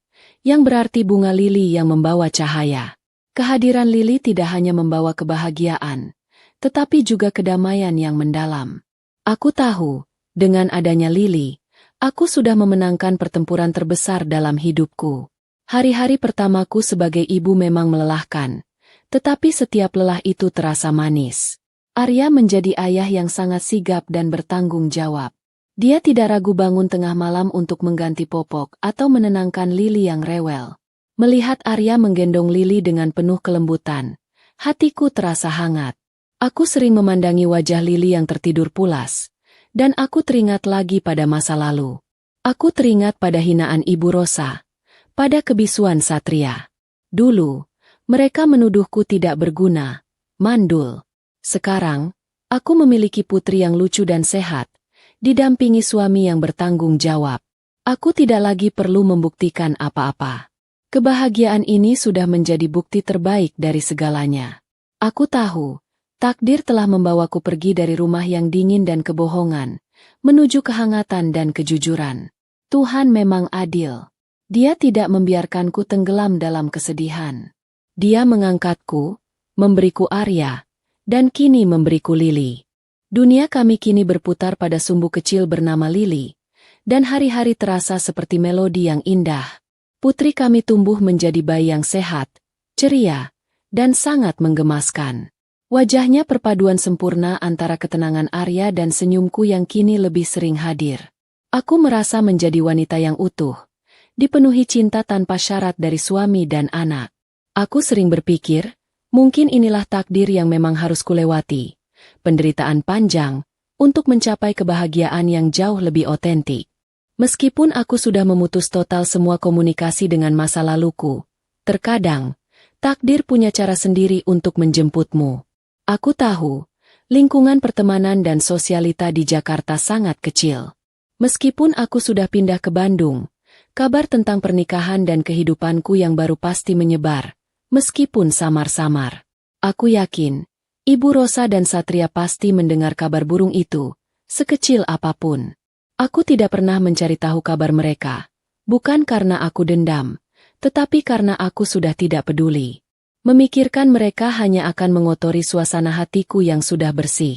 S1: yang berarti bunga lili yang membawa cahaya. Kehadiran Lili tidak hanya membawa kebahagiaan, tetapi juga kedamaian yang mendalam. Aku tahu, dengan adanya Lili, aku sudah memenangkan pertempuran terbesar dalam hidupku. Hari-hari pertamaku sebagai ibu memang melelahkan, tetapi setiap lelah itu terasa manis. Arya menjadi ayah yang sangat sigap dan bertanggung jawab. Dia tidak ragu bangun tengah malam untuk mengganti popok atau menenangkan Lili yang rewel. Melihat Arya menggendong Lili dengan penuh kelembutan, hatiku terasa hangat. Aku sering memandangi wajah Lili yang tertidur pulas, dan aku teringat lagi pada masa lalu. Aku teringat pada hinaan Ibu Rosa, pada kebisuan Satria. Dulu, mereka menuduhku tidak berguna, mandul. Sekarang, aku memiliki putri yang lucu dan sehat, didampingi suami yang bertanggung jawab. Aku tidak lagi perlu membuktikan apa-apa. Kebahagiaan ini sudah menjadi bukti terbaik dari segalanya. Aku tahu, takdir telah membawaku pergi dari rumah yang dingin dan kebohongan, menuju kehangatan dan kejujuran. Tuhan memang adil. Dia tidak membiarkanku tenggelam dalam kesedihan. Dia mengangkatku, memberiku Arya, dan kini memberiku Lili. Dunia kami kini berputar pada sumbu kecil bernama Lili, dan hari-hari terasa seperti melodi yang indah. Putri kami tumbuh menjadi bayi yang sehat, ceria, dan sangat menggemaskan. Wajahnya perpaduan sempurna antara ketenangan Arya dan senyumku yang kini lebih sering hadir. Aku merasa menjadi wanita yang utuh, dipenuhi cinta tanpa syarat dari suami dan anak. Aku sering berpikir, mungkin inilah takdir yang memang harus kulewati. Penderitaan panjang, untuk mencapai kebahagiaan yang jauh lebih otentik. Meskipun aku sudah memutus total semua komunikasi dengan masa laluku, terkadang, takdir punya cara sendiri untuk menjemputmu. Aku tahu, lingkungan pertemanan dan sosialita di Jakarta sangat kecil. Meskipun aku sudah pindah ke Bandung, kabar tentang pernikahan dan kehidupanku yang baru pasti menyebar, meskipun samar-samar. Aku yakin, Ibu Rosa dan Satria pasti mendengar kabar burung itu, sekecil apapun. Aku tidak pernah mencari tahu kabar mereka, bukan karena aku dendam, tetapi karena aku sudah tidak peduli. Memikirkan mereka hanya akan mengotori suasana hatiku yang sudah bersih.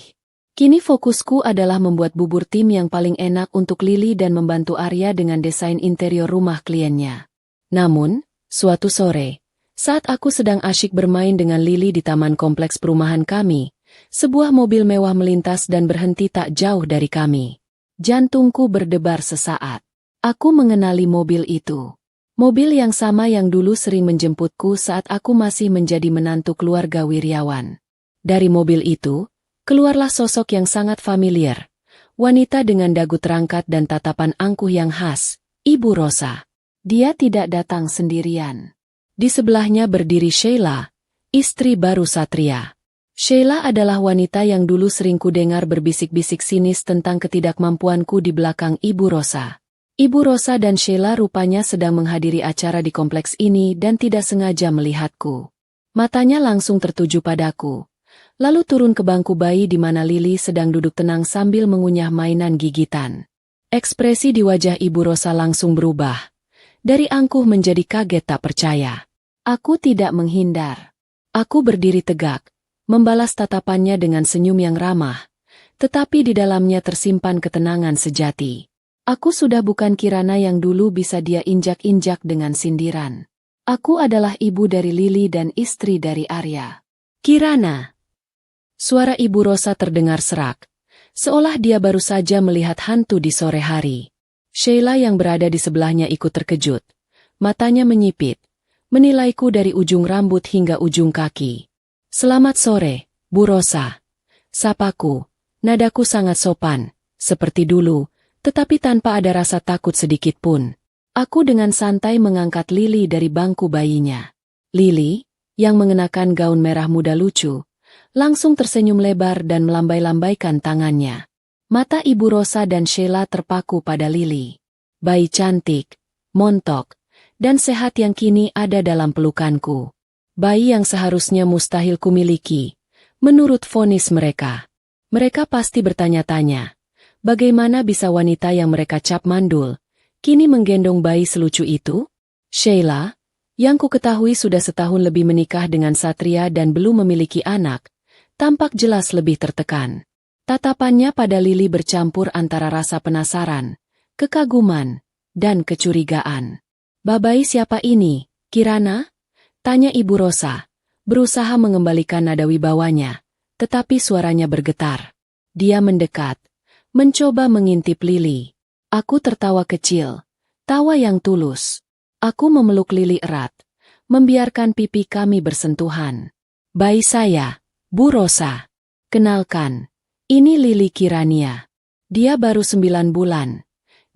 S1: Kini fokusku adalah membuat bubur tim yang paling enak untuk Lili dan membantu Arya dengan desain interior rumah kliennya. Namun, suatu sore, saat aku sedang asyik bermain dengan Lili di taman kompleks perumahan kami, sebuah mobil mewah melintas dan berhenti tak jauh dari kami. Jantungku berdebar sesaat. Aku mengenali mobil itu. Mobil yang sama yang dulu sering menjemputku saat aku masih menjadi menantu keluarga Wiryawan. Dari mobil itu, keluarlah sosok yang sangat familiar. Wanita dengan dagu terangkat dan tatapan angkuh yang khas, Ibu Rosa. Dia tidak datang sendirian. Di sebelahnya berdiri Sheila, istri baru Satria. Sheila adalah wanita yang dulu sering kudengar berbisik-bisik sinis tentang ketidakmampuanku di belakang Ibu Rosa. Ibu Rosa dan Sheila rupanya sedang menghadiri acara di kompleks ini dan tidak sengaja melihatku. Matanya langsung tertuju padaku. Lalu turun ke bangku bayi di mana Lili sedang duduk tenang sambil mengunyah mainan gigitan. Ekspresi di wajah Ibu Rosa langsung berubah. Dari angkuh menjadi kaget tak percaya. Aku tidak menghindar. Aku berdiri tegak, membalas tatapannya dengan senyum yang ramah, tetapi di dalamnya tersimpan ketenangan sejati. Aku sudah bukan Kirana yang dulu bisa dia injak-injak dengan sindiran. Aku adalah ibu dari Lili dan istri dari Arya. Kirana. Suara Ibu Rosa terdengar serak, seolah dia baru saja melihat hantu di sore hari. Sheila yang berada di sebelahnya ikut terkejut. Matanya menyipit, menilaiku dari ujung rambut hingga ujung kaki. Selamat sore, Bu Rosa. Sapaku, nadaku sangat sopan, seperti dulu, tetapi tanpa ada rasa takut sedikit pun. Aku dengan santai mengangkat Lili dari bangku bayinya. Lili, yang mengenakan gaun merah muda lucu, langsung tersenyum lebar dan melambai-lambaikan tangannya. Mata Ibu Rosa dan Sheila terpaku pada Lili. Bayi cantik, montok, dan sehat yang kini ada dalam pelukanku. Bayi yang seharusnya mustahil kumiliki, menurut vonis mereka. Mereka pasti bertanya-tanya, bagaimana bisa wanita yang mereka cap mandul, kini menggendong bayi selucu itu? Sheila, yang ku ketahui sudah setahun lebih menikah dengan Satria dan belum memiliki anak, tampak jelas lebih tertekan. Tatapannya pada Lili bercampur antara rasa penasaran, kekaguman, dan kecurigaan. Babai siapa ini, Kirana? Tanya Ibu Rosa, berusaha mengembalikan nada wibawanya, tetapi suaranya bergetar. Dia mendekat, mencoba mengintip Lili. Aku tertawa kecil, tawa yang tulus. Aku memeluk Lili erat, membiarkan pipi kami bersentuhan. Bayi saya, Bu Rosa. Kenalkan, ini Lili Kirania. Dia baru 9 bulan.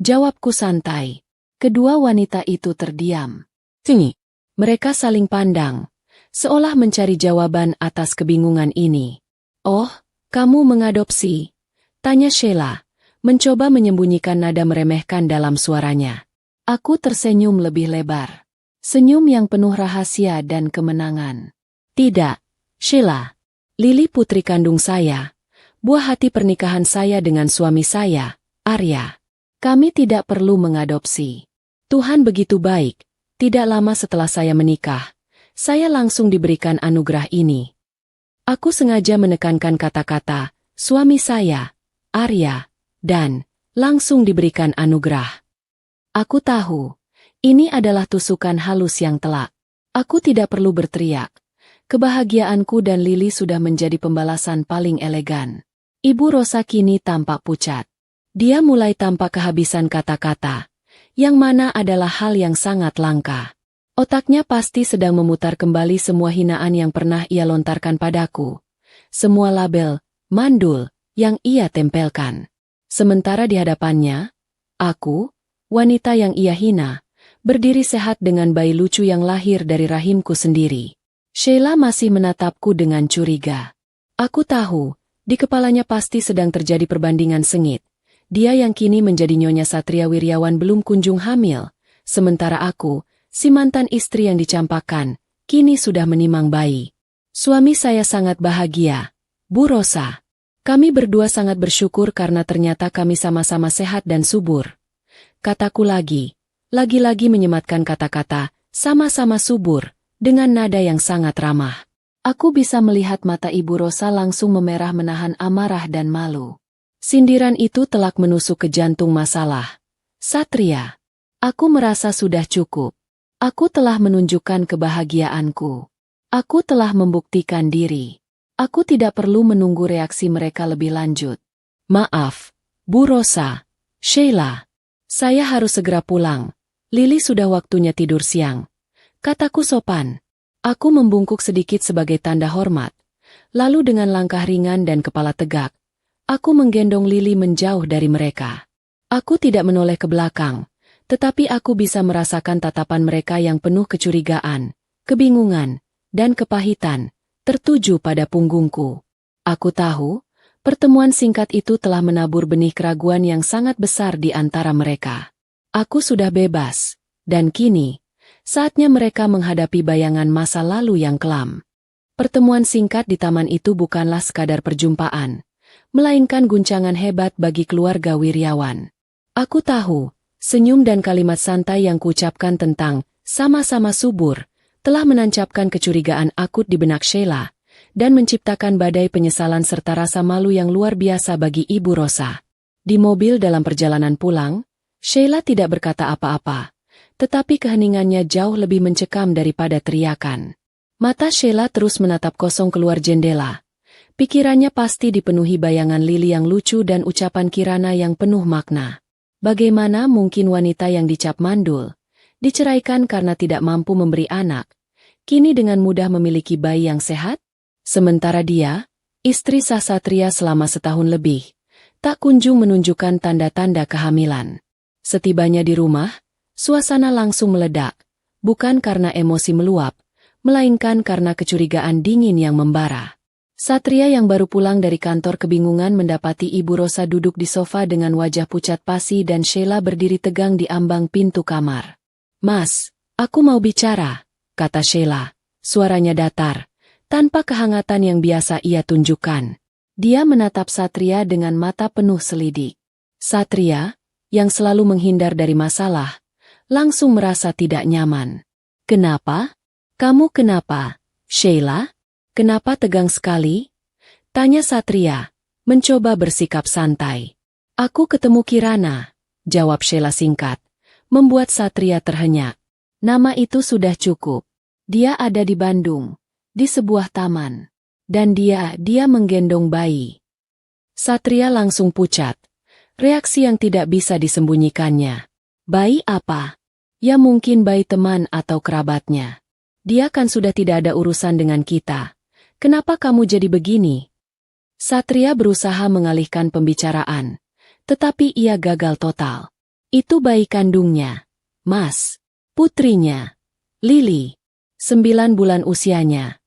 S1: Jawabku santai. Kedua wanita itu terdiam. Tinggi. Mereka saling pandang, seolah mencari jawaban atas kebingungan ini. Oh, kamu mengadopsi? Tanya Sheila, mencoba menyembunyikan nada meremehkan dalam suaranya. Aku tersenyum lebih lebar. Senyum yang penuh rahasia dan kemenangan. Tidak, Sheila. Lili putri kandung saya. Buah hati pernikahan saya dengan suami saya, Arya. Kami tidak perlu mengadopsi. Tuhan begitu baik. Tidak lama setelah saya menikah, saya langsung diberikan anugerah ini. Aku sengaja menekankan kata-kata, suami saya, Arya, dan langsung diberikan anugerah. Aku tahu, ini adalah tusukan halus yang telak. Aku tidak perlu berteriak. Kebahagiaanku dan Lily sudah menjadi pembalasan paling elegan. Ibu Rosa kini tampak pucat. Dia mulai tampak kehabisan kata-kata, yang mana adalah hal yang sangat langka. Otaknya pasti sedang memutar kembali semua hinaan yang pernah ia lontarkan padaku. Semua label, mandul, yang ia tempelkan. Sementara di hadapannya, aku, wanita yang ia hina, berdiri sehat dengan bayi lucu yang lahir dari rahimku sendiri. Sheila masih menatapku dengan curiga. Aku tahu, di kepalanya pasti sedang terjadi perbandingan sengit. Dia yang kini menjadi Nyonya Satria Wiryawan belum kunjung hamil, sementara aku, si mantan istri yang dicampakkan, kini sudah menimang bayi. Suami saya sangat bahagia, Bu Rosa. Kami berdua sangat bersyukur karena ternyata kami sama-sama sehat dan subur. Kataku lagi-lagi menyematkan kata-kata, sama-sama subur, dengan nada yang sangat ramah. Aku bisa melihat mata Ibu Rosa langsung memerah menahan amarah dan malu. Sindiran itu telak menusuk ke jantung masalah. Satria, aku merasa sudah cukup. Aku telah menunjukkan kebahagiaanku. Aku telah membuktikan diri. Aku tidak perlu menunggu reaksi mereka lebih lanjut. Maaf, Bu Rosa, Sheila. Saya harus segera pulang. Lily sudah waktunya tidur siang. Kataku sopan. Aku membungkuk sedikit sebagai tanda hormat. Lalu dengan langkah ringan dan kepala tegak, aku menggendong Lily menjauh dari mereka. Aku tidak menoleh ke belakang, tetapi aku bisa merasakan tatapan mereka yang penuh kecurigaan, kebingungan, dan kepahitan, tertuju pada punggungku. Aku tahu, pertemuan singkat itu telah menabur benih keraguan yang sangat besar di antara mereka. Aku sudah bebas, dan kini, saatnya mereka menghadapi bayangan masa lalu yang kelam. Pertemuan singkat di taman itu bukanlah sekadar perjumpaan, melainkan guncangan hebat bagi keluarga Wiryawan. Aku tahu, senyum dan kalimat santai yang kuucapkan tentang sama-sama subur telah menancapkan kecurigaan akut di benak Sheila dan menciptakan badai penyesalan serta rasa malu yang luar biasa bagi Ibu Rosa. Di mobil dalam perjalanan pulang, Sheila tidak berkata apa-apa, tetapi keheningannya jauh lebih mencekam daripada teriakan. Mata Sheila terus menatap kosong keluar jendela. Pikirannya pasti dipenuhi bayangan Lily yang lucu dan ucapan Kirana yang penuh makna. Bagaimana mungkin wanita yang dicap mandul, diceraikan karena tidak mampu memberi anak, kini dengan mudah memiliki bayi yang sehat? Sementara dia, istri sah Satria selama setahun lebih, tak kunjung menunjukkan tanda-tanda kehamilan. Setibanya di rumah, suasana langsung meledak, bukan karena emosi meluap, melainkan karena kecurigaan dingin yang membara. Satria yang baru pulang dari kantor kebingungan mendapati Ibu Rosa duduk di sofa dengan wajah pucat pasi dan Sheila berdiri tegang di ambang pintu kamar. "Mas, aku mau bicara," kata Sheila, suaranya datar, tanpa kehangatan yang biasa ia tunjukkan. Dia menatap Satria dengan mata penuh selidik. Satria, yang selalu menghindar dari masalah, langsung merasa tidak nyaman. "Kenapa? Kamu kenapa, Sheila? Kenapa tegang sekali?" tanya Satria, mencoba bersikap santai. "Aku ketemu Kirana," jawab Sheila singkat, membuat Satria terhenyak. Nama itu sudah cukup. Dia ada di Bandung, di sebuah taman. Dan dia menggendong bayi. Satria langsung pucat. Reaksi yang tidak bisa disembunyikannya. Bayi apa? Ya mungkin bayi teman atau kerabatnya. Dia kan sudah tidak ada urusan dengan kita. Kenapa kamu jadi begini? Satria berusaha mengalihkan pembicaraan, tetapi ia gagal total. Itu bayi kandungnya, Mas. Putrinya, Lily. 9 bulan usianya.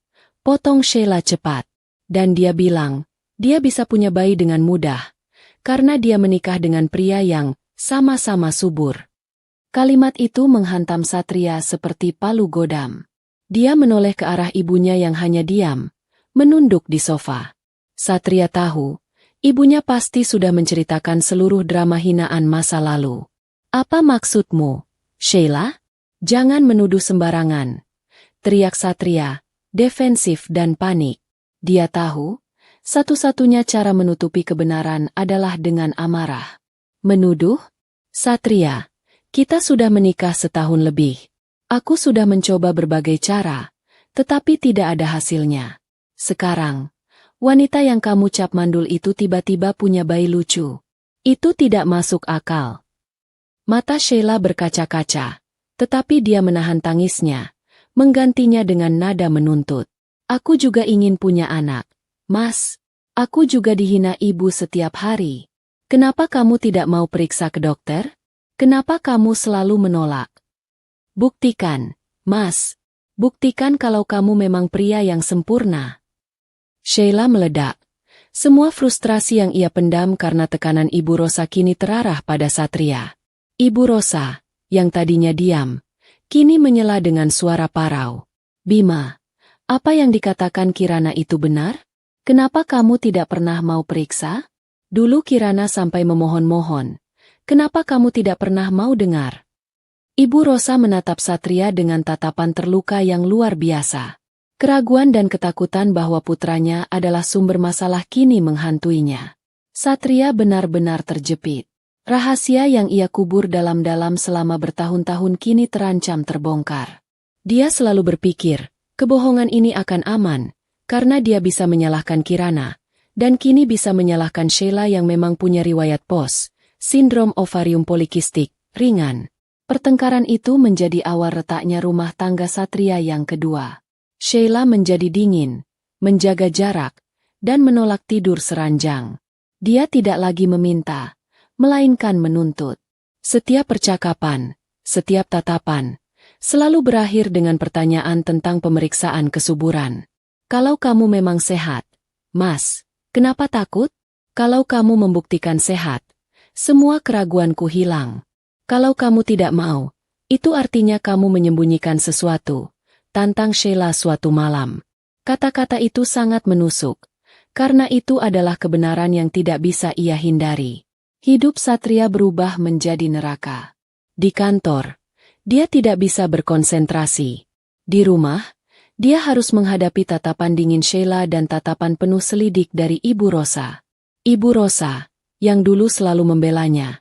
S1: Potong Sheila cepat. Dan dia bilang, dia bisa punya bayi dengan mudah, karena dia menikah dengan pria yang sama-sama subur. Kalimat itu menghantam Satria seperti palu godam. Dia menoleh ke arah ibunya yang hanya diam, menunduk di sofa. Satria tahu, ibunya pasti sudah menceritakan seluruh drama hinaan masa lalu. "Apa maksudmu, Sheila? Jangan menuduh sembarangan," teriak Satria, defensif dan panik. Dia tahu, satu-satunya cara menutupi kebenaran adalah dengan amarah. "Menuduh? Satria, kita sudah menikah setahun lebih. Aku sudah mencoba berbagai cara, Tetapi tidak ada hasilnya. Sekarang, wanita yang kamu cap mandul itu tiba-tiba punya bayi lucu. Itu tidak masuk akal. Mata Sheila berkaca-kaca, tetapi dia menahan tangisnya, menggantinya dengan nada menuntut. Aku juga ingin punya anak, Mas. Aku juga dihina ibu setiap hari. Kenapa kamu tidak mau periksa ke dokter? Kenapa kamu selalu menolak? Buktikan, Mas. Buktikan kalau kamu memang pria yang sempurna. Sheila meledak. Semua frustrasi yang ia pendam karena tekanan Ibu Rosa kini terarah pada Satria. Ibu Rosa, yang tadinya diam, kini menyela dengan suara parau. Bima, apa yang dikatakan Kirana itu benar? Kenapa kamu tidak pernah mau periksa? Dulu Kirana sampai memohon-mohon. Kenapa kamu tidak pernah mau dengar? Ibu Rosa menatap Satria dengan tatapan terluka yang luar biasa. Keraguan dan ketakutan bahwa putranya adalah sumber masalah kini menghantuinya. Satria benar-benar terjepit. Rahasia yang ia kubur dalam-dalam selama bertahun-tahun kini terancam terbongkar. Dia selalu berpikir, kebohongan ini akan aman, karena dia bisa menyalahkan Kirana, dan kini bisa menyalahkan Sheila yang memang punya riwayat POS, sindrom ovarium polikistik, ringan. Pertengkaran itu menjadi awal retaknya rumah tangga Satria yang kedua. Sheila menjadi dingin, menjaga jarak, dan menolak tidur seranjang. Dia tidak lagi meminta, melainkan menuntut. Setiap percakapan, setiap tatapan, selalu berakhir dengan pertanyaan tentang pemeriksaan kesuburan. Kalau kamu memang sehat, Mas, kenapa takut? Kalau kamu membuktikan sehat, semua keraguanku hilang. Kalau kamu tidak mau, itu artinya kamu menyembunyikan sesuatu, tantang Sheila suatu malam. Kata-kata itu sangat menusuk, karena itu adalah kebenaran yang tidak bisa ia hindari. Hidup Satria berubah menjadi neraka. Di kantor, dia tidak bisa berkonsentrasi. Di rumah, dia harus menghadapi tatapan dingin Sheila dan tatapan penuh selidik dari Ibu Rosa. Ibu Rosa, yang dulu selalu membelanya,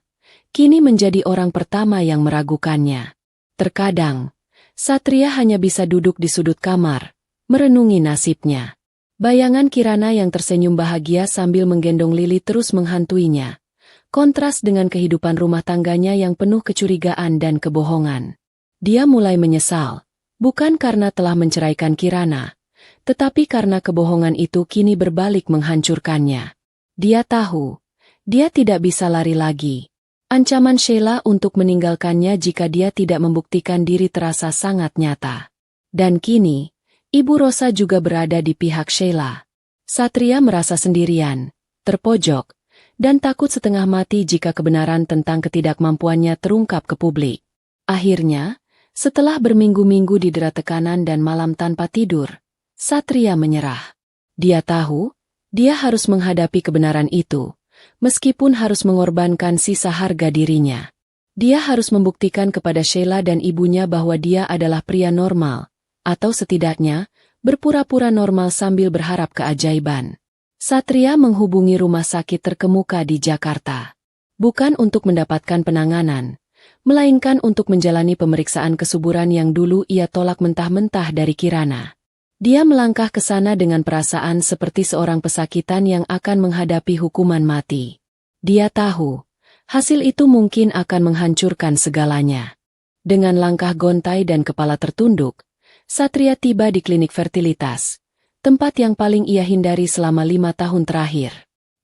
S1: kini menjadi orang pertama yang meragukannya. Terkadang, Satria hanya bisa duduk di sudut kamar, merenungi nasibnya. Bayangan Kirana yang tersenyum bahagia sambil menggendong Lili terus menghantuinya. Kontras dengan kehidupan rumah tangganya yang penuh kecurigaan dan kebohongan. Dia mulai menyesal. Bukan karena telah menceraikan Kirana, tetapi karena kebohongan itu kini berbalik menghancurkannya. Dia tahu, dia tidak bisa lari lagi. Ancaman Sheila untuk meninggalkannya jika dia tidak membuktikan diri terasa sangat nyata. Dan kini, Ibu Rosa juga berada di pihak Sheila. Satria merasa sendirian, terpojok, dan takut setengah mati jika kebenaran tentang ketidakmampuannya terungkap ke publik. Akhirnya, setelah berminggu-minggu didera tekanan dan malam tanpa tidur, Satria menyerah. Dia tahu, dia harus menghadapi kebenaran itu, meskipun harus mengorbankan sisa harga dirinya. Dia harus membuktikan kepada Sheila dan ibunya bahwa dia adalah pria normal, atau setidaknya, berpura-pura normal sambil berharap keajaiban. Satria menghubungi rumah sakit terkemuka di Jakarta. Bukan untuk mendapatkan penanganan, melainkan untuk menjalani pemeriksaan kesuburan yang dulu ia tolak mentah-mentah dari Kirana. Dia melangkah ke sana dengan perasaan seperti seorang pesakitan yang akan menghadapi hukuman mati. Dia tahu, hasil itu mungkin akan menghancurkan segalanya. Dengan langkah gontai dan kepala tertunduk, Satria tiba di klinik fertilitas, tempat yang paling ia hindari selama 5 tahun terakhir.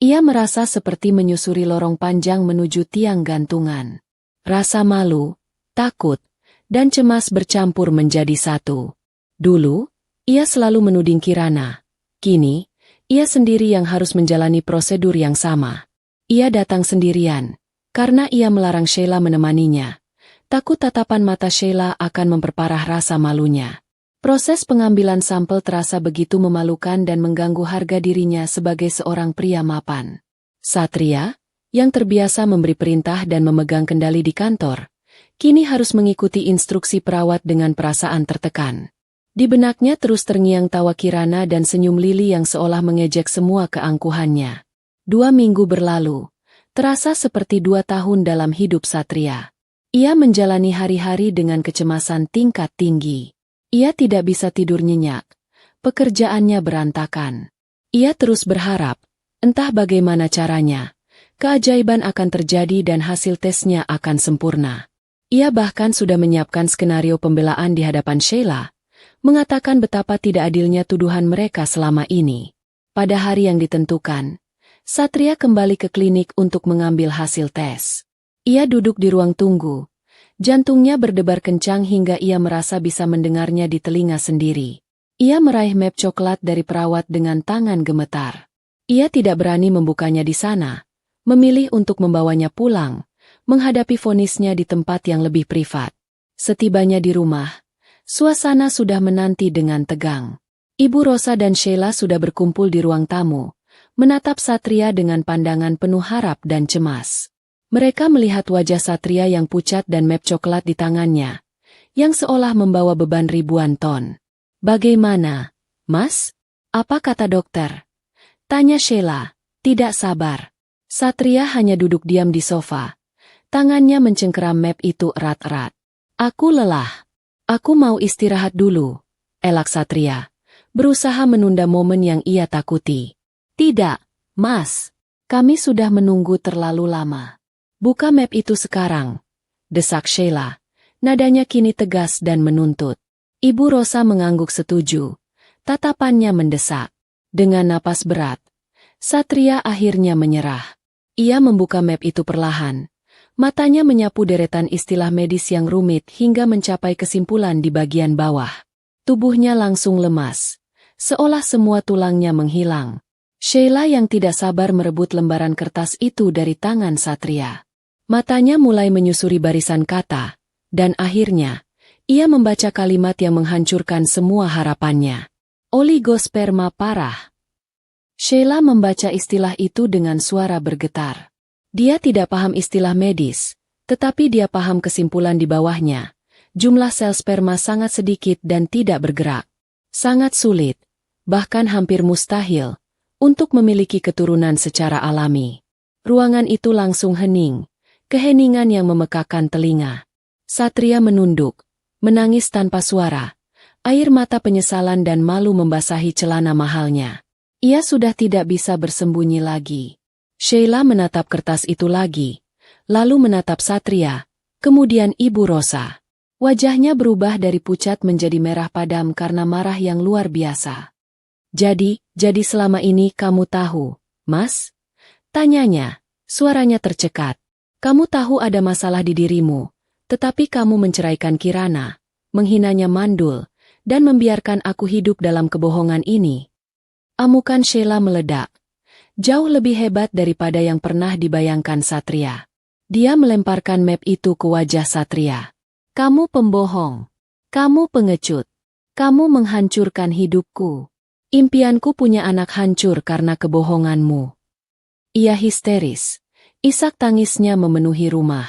S1: Ia merasa seperti menyusuri lorong panjang menuju tiang gantungan. Rasa malu, takut, dan cemas bercampur menjadi satu. Dulu, ia selalu menuding Kirana. Kini, ia sendiri yang harus menjalani prosedur yang sama. Ia datang sendirian, karena ia melarang Sheila menemaninya. Takut tatapan mata Sheila akan memperparah rasa malunya. Proses pengambilan sampel terasa begitu memalukan dan mengganggu harga dirinya sebagai seorang pria mapan. Satria, yang terbiasa memberi perintah dan memegang kendali di kantor, kini harus mengikuti instruksi perawat dengan perasaan tertekan. Di benaknya terus terngiang tawa Kirana dan senyum Lili yang seolah mengejek semua keangkuhannya. 2 minggu berlalu, terasa seperti 2 tahun dalam hidup Satria. Ia menjalani hari-hari dengan kecemasan tingkat tinggi. Ia tidak bisa tidur nyenyak. Pekerjaannya berantakan. Ia terus berharap, entah bagaimana caranya, keajaiban akan terjadi dan hasil tesnya akan sempurna. Ia bahkan sudah menyiapkan skenario pembelaan di hadapan Sheila, mengatakan betapa tidak adilnya tuduhan mereka selama ini. Pada hari yang ditentukan, Satria kembali ke klinik untuk mengambil hasil tes. Ia duduk di ruang tunggu. Jantungnya berdebar kencang hingga ia merasa bisa mendengarnya di telinga sendiri. Ia meraih map coklat dari perawat dengan tangan gemetar. Ia tidak berani membukanya di sana, memilih untuk membawanya pulang, menghadapi vonisnya di tempat yang lebih privat. Setibanya di rumah, suasana sudah menanti dengan tegang. Ibu Rosa dan Sheila sudah berkumpul di ruang tamu, menatap Satria dengan pandangan penuh harap dan cemas. Mereka melihat wajah Satria yang pucat dan map coklat di tangannya, yang seolah membawa beban ribuan ton. "Bagaimana, Mas? Apa kata dokter?" tanya Sheila, tidak sabar. Satria hanya duduk diam di sofa. Tangannya mencengkeram map itu erat-erat. "Aku lelah. Aku mau istirahat dulu," elak Satria, berusaha menunda momen yang ia takuti. "Tidak, Mas. Kami sudah menunggu terlalu lama. Buka map itu sekarang," desak Sheila. Nadanya kini tegas dan menuntut. Ibu Rosa mengangguk setuju. Tatapannya mendesak. Dengan napas berat, Satria akhirnya menyerah. Ia membuka map itu perlahan. Matanya menyapu deretan istilah medis yang rumit hingga mencapai kesimpulan di bagian bawah. Tubuhnya langsung lemas, seolah semua tulangnya menghilang. Sheila yang tidak sabar merebut lembaran kertas itu dari tangan Satria. Matanya mulai menyusuri barisan kata, dan akhirnya, ia membaca kalimat yang menghancurkan semua harapannya. Oligosperma parah. Sheila membaca istilah itu dengan suara bergetar. Dia tidak paham istilah medis, tetapi dia paham kesimpulan di bawahnya. Jumlah sel sperma sangat sedikit dan tidak bergerak. Sangat sulit, bahkan hampir mustahil, untuk memiliki keturunan secara alami. Ruangan itu langsung hening, keheningan yang memekakan telinga. Satria menunduk, menangis tanpa suara. Air mata penyesalan dan malu membasahi celana mahalnya. Ia sudah tidak bisa bersembunyi lagi. Sheila menatap kertas itu lagi, lalu menatap Satria, kemudian Ibu Rosa. Wajahnya berubah dari pucat menjadi merah padam karena marah yang luar biasa. Jadi selama ini kamu tahu, Mas?" tanyanya, suaranya tercekat. "Kamu tahu ada masalah di dirimu, tetapi kamu menceraikan Kirana, menghinanya mandul, dan membiarkan aku hidup dalam kebohongan ini." Amukan Sheila meledak. Jauh lebih hebat daripada yang pernah dibayangkan Satria. Dia melemparkan map itu ke wajah Satria. "Kamu pembohong. Kamu pengecut. Kamu menghancurkan hidupku. Impianku punya anak hancur karena kebohonganmu." Ia histeris. Isak tangisnya memenuhi rumah.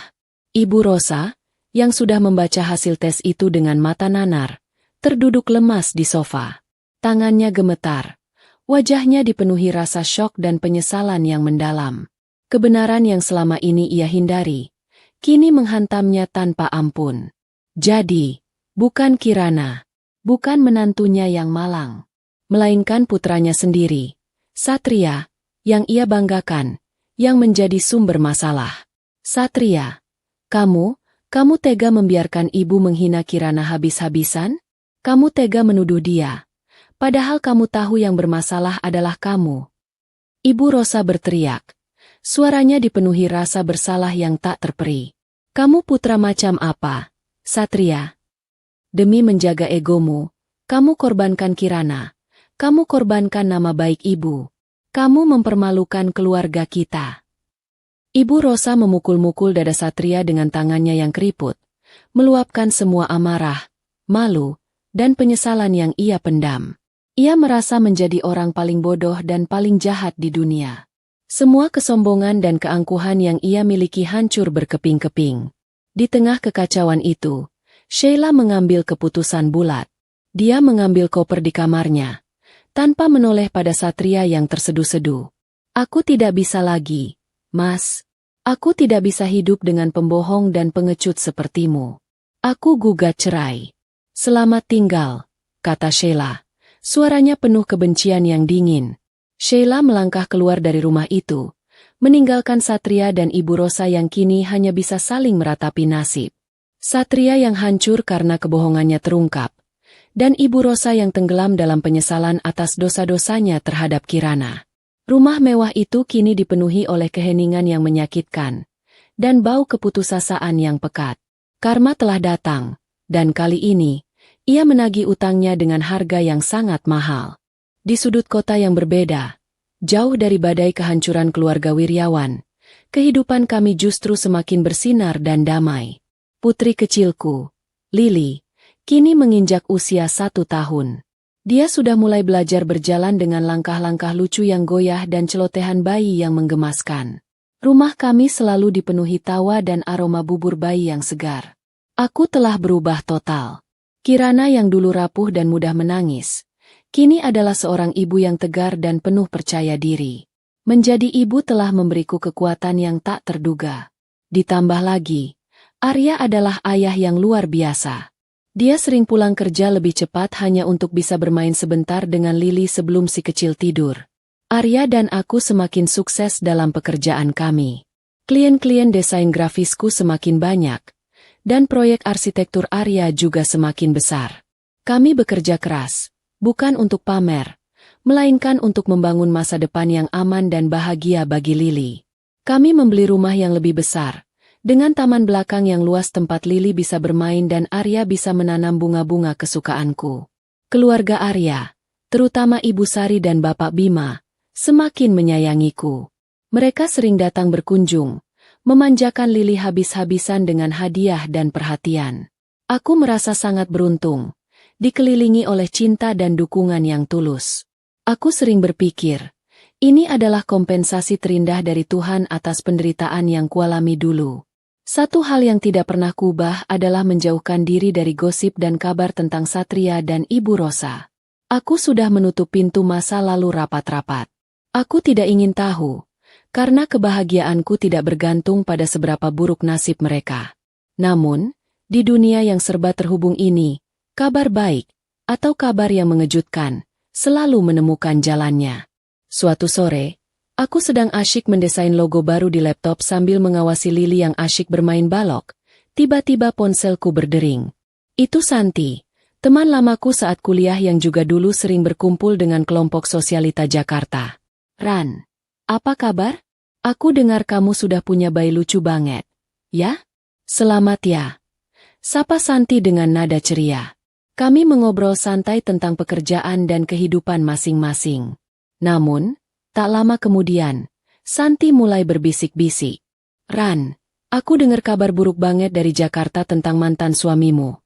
S1: Ibu Rosa, yang sudah membaca hasil tes itu dengan mata nanar, terduduk lemas di sofa. Tangannya gemetar. Wajahnya dipenuhi rasa syok dan penyesalan yang mendalam. Kebenaran yang selama ini ia hindari, kini menghantamnya tanpa ampun. Jadi, bukan Kirana, bukan menantunya yang malang, melainkan putranya sendiri, Satria, yang ia banggakan, yang menjadi sumber masalah. "Satria, kamu tega membiarkan ibu menghina Kirana habis-habisan? Kamu tega menuduh dia, padahal kamu tahu yang bermasalah adalah kamu." Ibu Rosa berteriak. Suaranya dipenuhi rasa bersalah yang tak terperi. "Kamu putra macam apa, Satria? Demi menjaga egomu, kamu korbankan Kirana. Kamu korbankan nama baik ibu. Kamu mempermalukan keluarga kita." Ibu Rosa memukul-mukul dada Satria dengan tangannya yang keriput, meluapkan semua amarah, malu, dan penyesalan yang ia pendam. Ia merasa menjadi orang paling bodoh dan paling jahat di dunia. Semua kesombongan dan keangkuhan yang ia miliki hancur berkeping-keping. Di tengah kekacauan itu, Sheila mengambil keputusan bulat. Dia mengambil koper di kamarnya, tanpa menoleh pada Satria yang terseduh-seduh. "Aku tidak bisa lagi, Mas. Aku tidak bisa hidup dengan pembohong dan pengecut sepertimu. Aku gugat cerai." Selamat tinggal, kata Sheila. Suaranya penuh kebencian yang dingin. Sheila melangkah keluar dari rumah itu, meninggalkan Satria dan Ibu Rosa yang kini hanya bisa saling meratapi nasib. Satria yang hancur karena kebohongannya terungkap, dan Ibu Rosa yang tenggelam dalam penyesalan atas dosa-dosanya terhadap Kirana. Rumah mewah itu kini dipenuhi oleh keheningan yang menyakitkan, dan bau keputusasaan yang pekat. Karma telah datang, dan kali ini, ia menagih utangnya dengan harga yang sangat mahal. Di sudut kota yang berbeda, jauh dari badai kehancuran keluarga Wiryawan, kehidupan kami justru semakin bersinar dan damai. Putri kecilku, Lily, kini menginjak usia 1 tahun. Dia sudah mulai belajar berjalan dengan langkah-langkah lucu yang goyah dan celotehan bayi yang menggemaskan. Rumah kami selalu dipenuhi tawa dan aroma bubur bayi yang segar. Aku telah berubah total. Kirana yang dulu rapuh dan mudah menangis, kini adalah seorang ibu yang tegar dan penuh percaya diri. Menjadi ibu telah memberiku kekuatan yang tak terduga. Ditambah lagi, Arya adalah ayah yang luar biasa. Dia sering pulang kerja lebih cepat hanya untuk bisa bermain sebentar dengan Lily sebelum si kecil tidur. Arya dan aku semakin sukses dalam pekerjaan kami. Klien-klien desain grafisku semakin banyak, dan proyek arsitektur Arya juga semakin besar. Kami bekerja keras, bukan untuk pamer, melainkan untuk membangun masa depan yang aman dan bahagia bagi Lily. Kami membeli rumah yang lebih besar, dengan taman belakang yang luas tempat Lily bisa bermain dan Arya bisa menanam bunga-bunga kesukaanku. Keluarga Arya, terutama Ibu Sari dan Bapak Bima, semakin menyayangiku. Mereka sering datang berkunjung, memanjakan Lily habis-habisan dengan hadiah dan perhatian. Aku merasa sangat beruntung, dikelilingi oleh cinta dan dukungan yang tulus. Aku sering berpikir, ini adalah kompensasi terindah dari Tuhan atas penderitaan yang kualami dulu. Satu hal yang tidak pernah kubah adalah menjauhkan diri dari gosip dan kabar tentang Satria dan Ibu Rosa. Aku sudah menutup pintu masa lalu rapat-rapat. Aku tidak ingin tahu, karena kebahagiaanku tidak bergantung pada seberapa buruk nasib mereka. Namun, di dunia yang serba terhubung ini, kabar baik, atau kabar yang mengejutkan, selalu menemukan jalannya. Suatu sore, aku sedang asyik mendesain logo baru di laptop sambil mengawasi Lily yang asyik bermain balok. Tiba-tiba ponselku berdering. Itu Santi, teman lamaku saat kuliah yang juga dulu sering berkumpul dengan kelompok sosialita Jakarta. Ran, apa kabar? Aku dengar kamu sudah punya bayi lucu banget. Ya? Selamat ya. Sapa Santi dengan nada ceria. Kami mengobrol santai tentang pekerjaan dan kehidupan masing-masing. Namun, tak lama kemudian, Santi mulai berbisik-bisik. Ran, aku dengar kabar buruk banget dari Jakarta tentang mantan suamimu.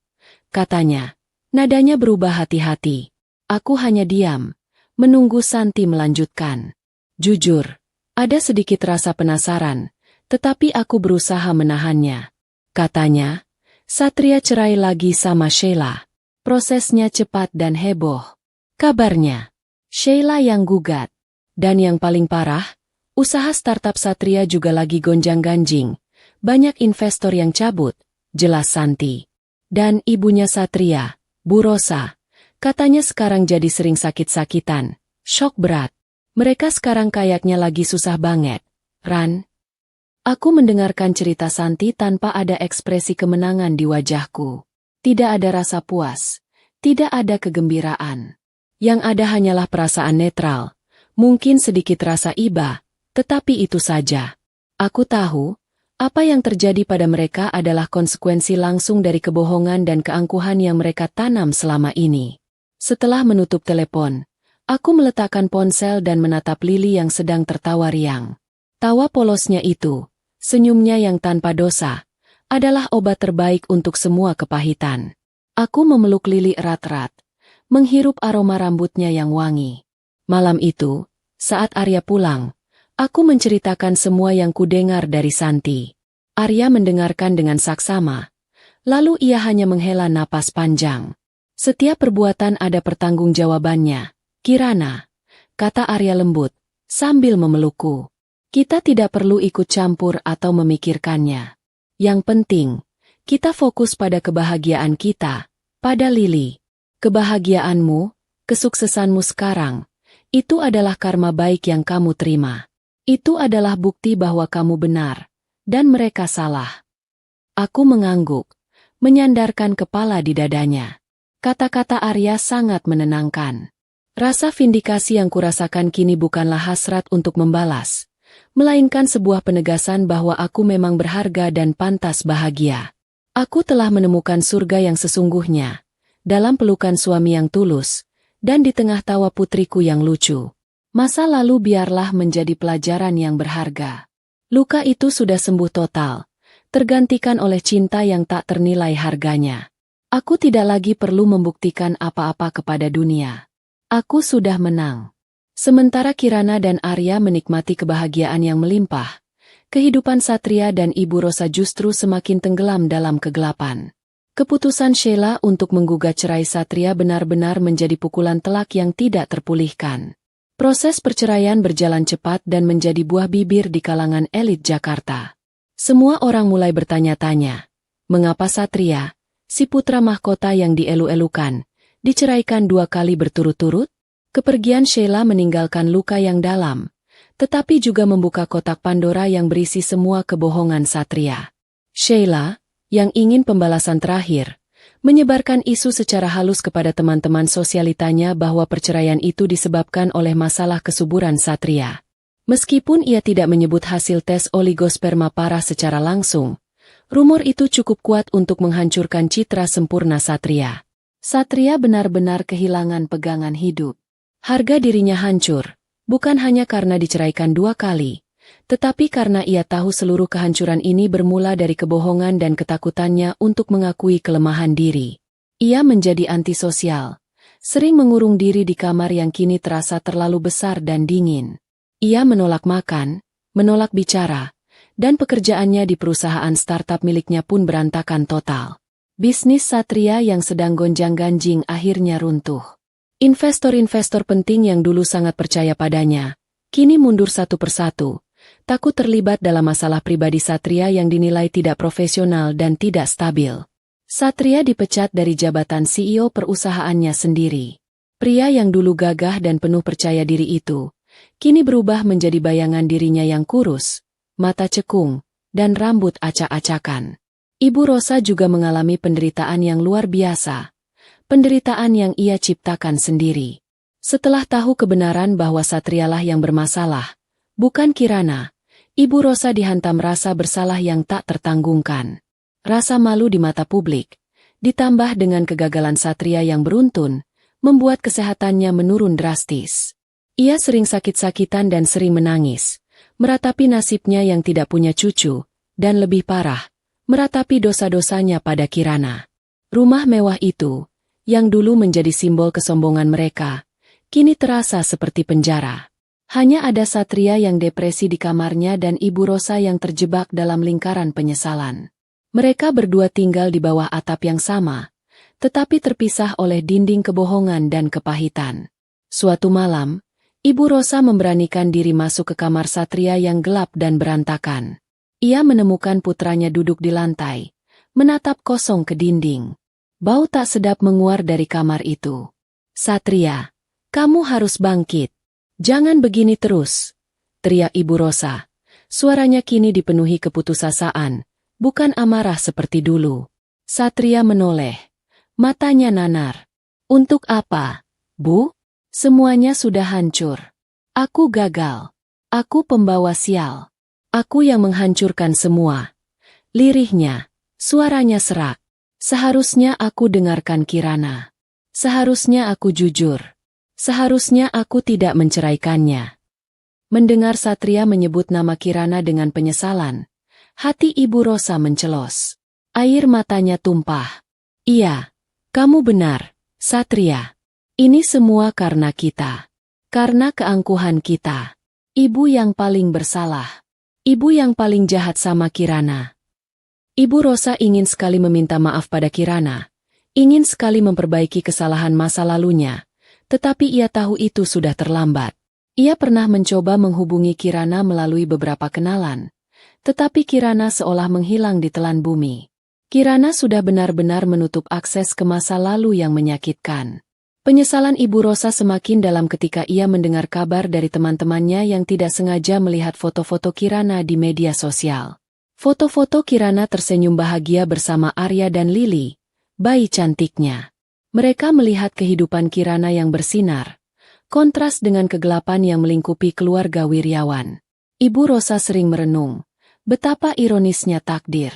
S1: Katanya, nadanya berubah hati-hati. Aku hanya diam, menunggu Santi melanjutkan. Jujur, ada sedikit rasa penasaran, tetapi aku berusaha menahannya. Katanya, Satria cerai lagi sama Sheila. Prosesnya cepat dan heboh. Kabarnya, Sheila yang gugat. Dan yang paling parah, usaha startup Satria juga lagi gonjang-ganjing. Banyak investor yang cabut, jelas Santi. Dan ibunya Satria, Bu Rosa, katanya sekarang jadi sering sakit-sakitan. Syok berat. Mereka sekarang kayaknya lagi susah banget. Ran. Aku mendengarkan cerita Santi tanpa ada ekspresi kemenangan di wajahku. Tidak ada rasa puas. Tidak ada kegembiraan. Yang ada hanyalah perasaan netral. Mungkin sedikit rasa iba, tetapi itu saja. Aku tahu, apa yang terjadi pada mereka adalah konsekuensi langsung dari kebohongan dan keangkuhan yang mereka tanam selama ini. Setelah menutup telepon, aku meletakkan ponsel dan menatap Lily yang sedang tertawa riang. Tawa polosnya itu, senyumnya yang tanpa dosa, adalah obat terbaik untuk semua kepahitan. Aku memeluk Lily erat-erat, menghirup aroma rambutnya yang wangi. Malam itu, saat Arya pulang, aku menceritakan semua yang kudengar dari Santi. Arya mendengarkan dengan saksama, lalu ia hanya menghela napas panjang. Setiap perbuatan ada pertanggungjawabannya. Kirana, kata Arya lembut, sambil memelukku. Kita tidak perlu ikut campur atau memikirkannya. Yang penting, kita fokus pada kebahagiaan kita, Pada Lily, kebahagiaanmu, kesuksesanmu sekarang, itu adalah karma baik yang kamu terima. Itu adalah bukti bahwa kamu benar, dan mereka salah. Aku mengangguk, menyandarkan kepala di dadanya. Kata-kata Arya sangat menenangkan. Rasa vindikasi yang kurasakan kini bukanlah hasrat untuk membalas, melainkan sebuah penegasan bahwa aku memang berharga dan pantas bahagia. Aku telah menemukan surga yang sesungguhnya, dalam pelukan suami yang tulus, dan di tengah tawa putriku yang lucu. Masa lalu biarlah menjadi pelajaran yang berharga. Luka itu sudah sembuh total, tergantikan oleh cinta yang tak ternilai harganya. Aku tidak lagi perlu membuktikan apa-apa kepada dunia. Aku sudah menang. Sementara Kirana dan Arya menikmati kebahagiaan yang melimpah, kehidupan Satria dan Ibu Rosa justru semakin tenggelam dalam kegelapan. Keputusan Sheila untuk menggugat cerai Satria benar-benar menjadi pukulan telak yang tidak terpulihkan. Proses perceraian berjalan cepat dan menjadi buah bibir di kalangan elit Jakarta. Semua orang mulai bertanya-tanya, mengapa Satria, si putra mahkota yang dielu-elukan, diceraikan 2 kali berturut-turut? Kepergian Sheila meninggalkan luka yang dalam, tetapi juga membuka kotak Pandora yang berisi semua kebohongan Satria. Sheila, yang ingin pembalasan terakhir, menyebarkan isu secara halus kepada teman-teman sosialitanya bahwa perceraian itu disebabkan oleh masalah kesuburan Satria. Meskipun ia tidak menyebut hasil tes oligosperma parah secara langsung, rumor itu cukup kuat untuk menghancurkan citra sempurna Satria. Satria benar-benar kehilangan pegangan hidup. Harga dirinya hancur, bukan hanya karena diceraikan 2 kali, tetapi karena ia tahu seluruh kehancuran ini bermula dari kebohongan dan ketakutannya untuk mengakui kelemahan diri. Ia menjadi antisosial, sering mengurung diri di kamar yang kini terasa terlalu besar dan dingin. Ia menolak makan, menolak bicara, dan pekerjaannya di perusahaan startup miliknya pun berantakan total. Bisnis Satria yang sedang gonjang-ganjing akhirnya runtuh. Investor-investor penting yang dulu sangat percaya padanya, kini mundur satu persatu, takut terlibat dalam masalah pribadi Satria yang dinilai tidak profesional dan tidak stabil. Satria dipecat dari jabatan CEO perusahaannya sendiri. Pria yang dulu gagah dan penuh percaya diri itu, kini berubah menjadi bayangan dirinya yang kurus, mata cekung, dan rambut acak-acakan. Ibu Rosa juga mengalami penderitaan yang luar biasa, penderitaan yang ia ciptakan sendiri. Setelah tahu kebenaran bahwa Satrialah yang bermasalah, bukan Kirana, Ibu Rosa dihantam rasa bersalah yang tak tertanggungkan. Rasa malu di mata publik, ditambah dengan kegagalan Satria yang beruntun, membuat kesehatannya menurun drastis. Ia sering sakit-sakitan dan sering menangis, meratapi nasibnya yang tidak punya cucu, dan lebih parah, meratapi dosa-dosanya pada Kirana. Rumah mewah itu, yang dulu menjadi simbol kesombongan mereka, kini terasa seperti penjara. Hanya ada Satria yang depresi di kamarnya dan Ibu Rosa yang terjebak dalam lingkaran penyesalan. Mereka berdua tinggal di bawah atap yang sama, tetapi terpisah oleh dinding kebohongan dan kepahitan. Suatu malam, Ibu Rosa memberanikan diri masuk ke kamar Satria yang gelap dan berantakan. Ia menemukan putranya duduk di lantai, menatap kosong ke dinding. Bau tak sedap menguar dari kamar itu. "Satria, kamu harus bangkit. Jangan begini terus," teriak Ibu Rosa. Suaranya kini dipenuhi keputusasaan, bukan amarah seperti dulu. Satria menoleh. Matanya nanar. "Untuk apa, Bu? Semuanya sudah hancur. Aku gagal. Aku pembawa sial. Aku yang menghancurkan semua." Lirihnya, suaranya serak. "Seharusnya aku dengarkan Kirana. Seharusnya aku jujur. Seharusnya aku tidak menceraikannya." Mendengar Satria menyebut nama Kirana dengan penyesalan, hati Ibu Rosa mencelos. Air matanya tumpah. "Iya, kamu benar, Satria. Ini semua karena kita. Karena keangkuhan kita. Ibu yang paling bersalah. Ibu yang paling jahat sama Kirana." Ibu Rosa ingin sekali meminta maaf pada Kirana, ingin sekali memperbaiki kesalahan masa lalunya, tetapi ia tahu itu sudah terlambat. Ia pernah mencoba menghubungi Kirana melalui beberapa kenalan, tetapi Kirana seolah menghilang di telan bumi. Kirana sudah benar-benar menutup akses ke masa lalu yang menyakitkan. Penyesalan Ibu Rosa semakin dalam ketika ia mendengar kabar dari teman-temannya yang tidak sengaja melihat foto-foto Kirana di media sosial. Foto-foto Kirana tersenyum bahagia bersama Arya dan Lily, bayi cantiknya. Mereka melihat kehidupan Kirana yang bersinar, kontras dengan kegelapan yang melingkupi keluarga Wiryawan. Ibu Rosa sering merenung, betapa ironisnya takdir.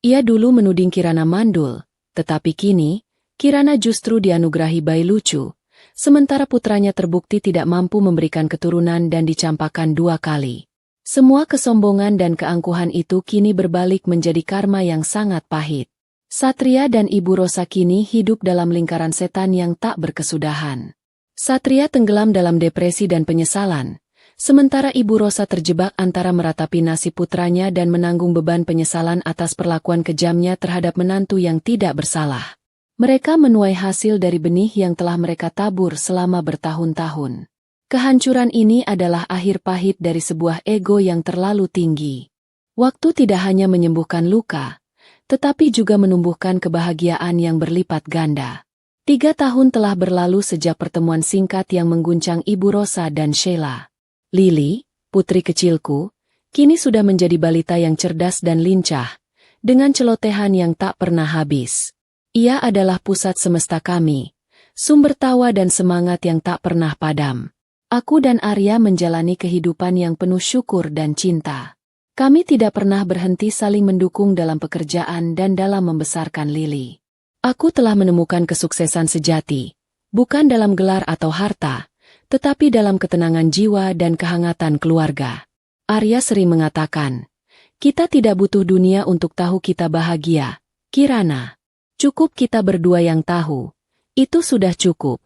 S1: Ia dulu menuding Kirana mandul, tetapi kini, Kirana justru dianugerahi bayi lucu, sementara putranya terbukti tidak mampu memberikan keturunan dan dicampakkan 2 kali. Semua kesombongan dan keangkuhan itu kini berbalik menjadi karma yang sangat pahit. Satria dan Ibu Rosa kini hidup dalam lingkaran setan yang tak berkesudahan. Satria tenggelam dalam depresi dan penyesalan, sementara Ibu Rosa terjebak antara meratapi nasib putranya dan menanggung beban penyesalan atas perlakuan kejamnya terhadap menantu yang tidak bersalah. Mereka menuai hasil dari benih yang telah mereka tabur selama bertahun-tahun. Kehancuran ini adalah akhir pahit dari sebuah ego yang terlalu tinggi. Waktu tidak hanya menyembuhkan luka, tetapi juga menumbuhkan kebahagiaan yang berlipat ganda. 3 tahun telah berlalu sejak pertemuan singkat yang mengguncang Ibu Rosa dan Sheila. Lily, putri kecilku, kini sudah menjadi balita yang cerdas dan lincah, dengan celotehan yang tak pernah habis. Ia adalah pusat semesta kami, sumber tawa dan semangat yang tak pernah padam. Aku dan Arya menjalani kehidupan yang penuh syukur dan cinta. Kami tidak pernah berhenti saling mendukung dalam pekerjaan dan dalam membesarkan Lily. Aku telah menemukan kesuksesan sejati, bukan dalam gelar atau harta, tetapi dalam ketenangan jiwa dan kehangatan keluarga. Arya sering mengatakan, kita tidak butuh dunia untuk tahu kita bahagia, Kirana. Cukup kita berdua yang tahu, itu sudah cukup.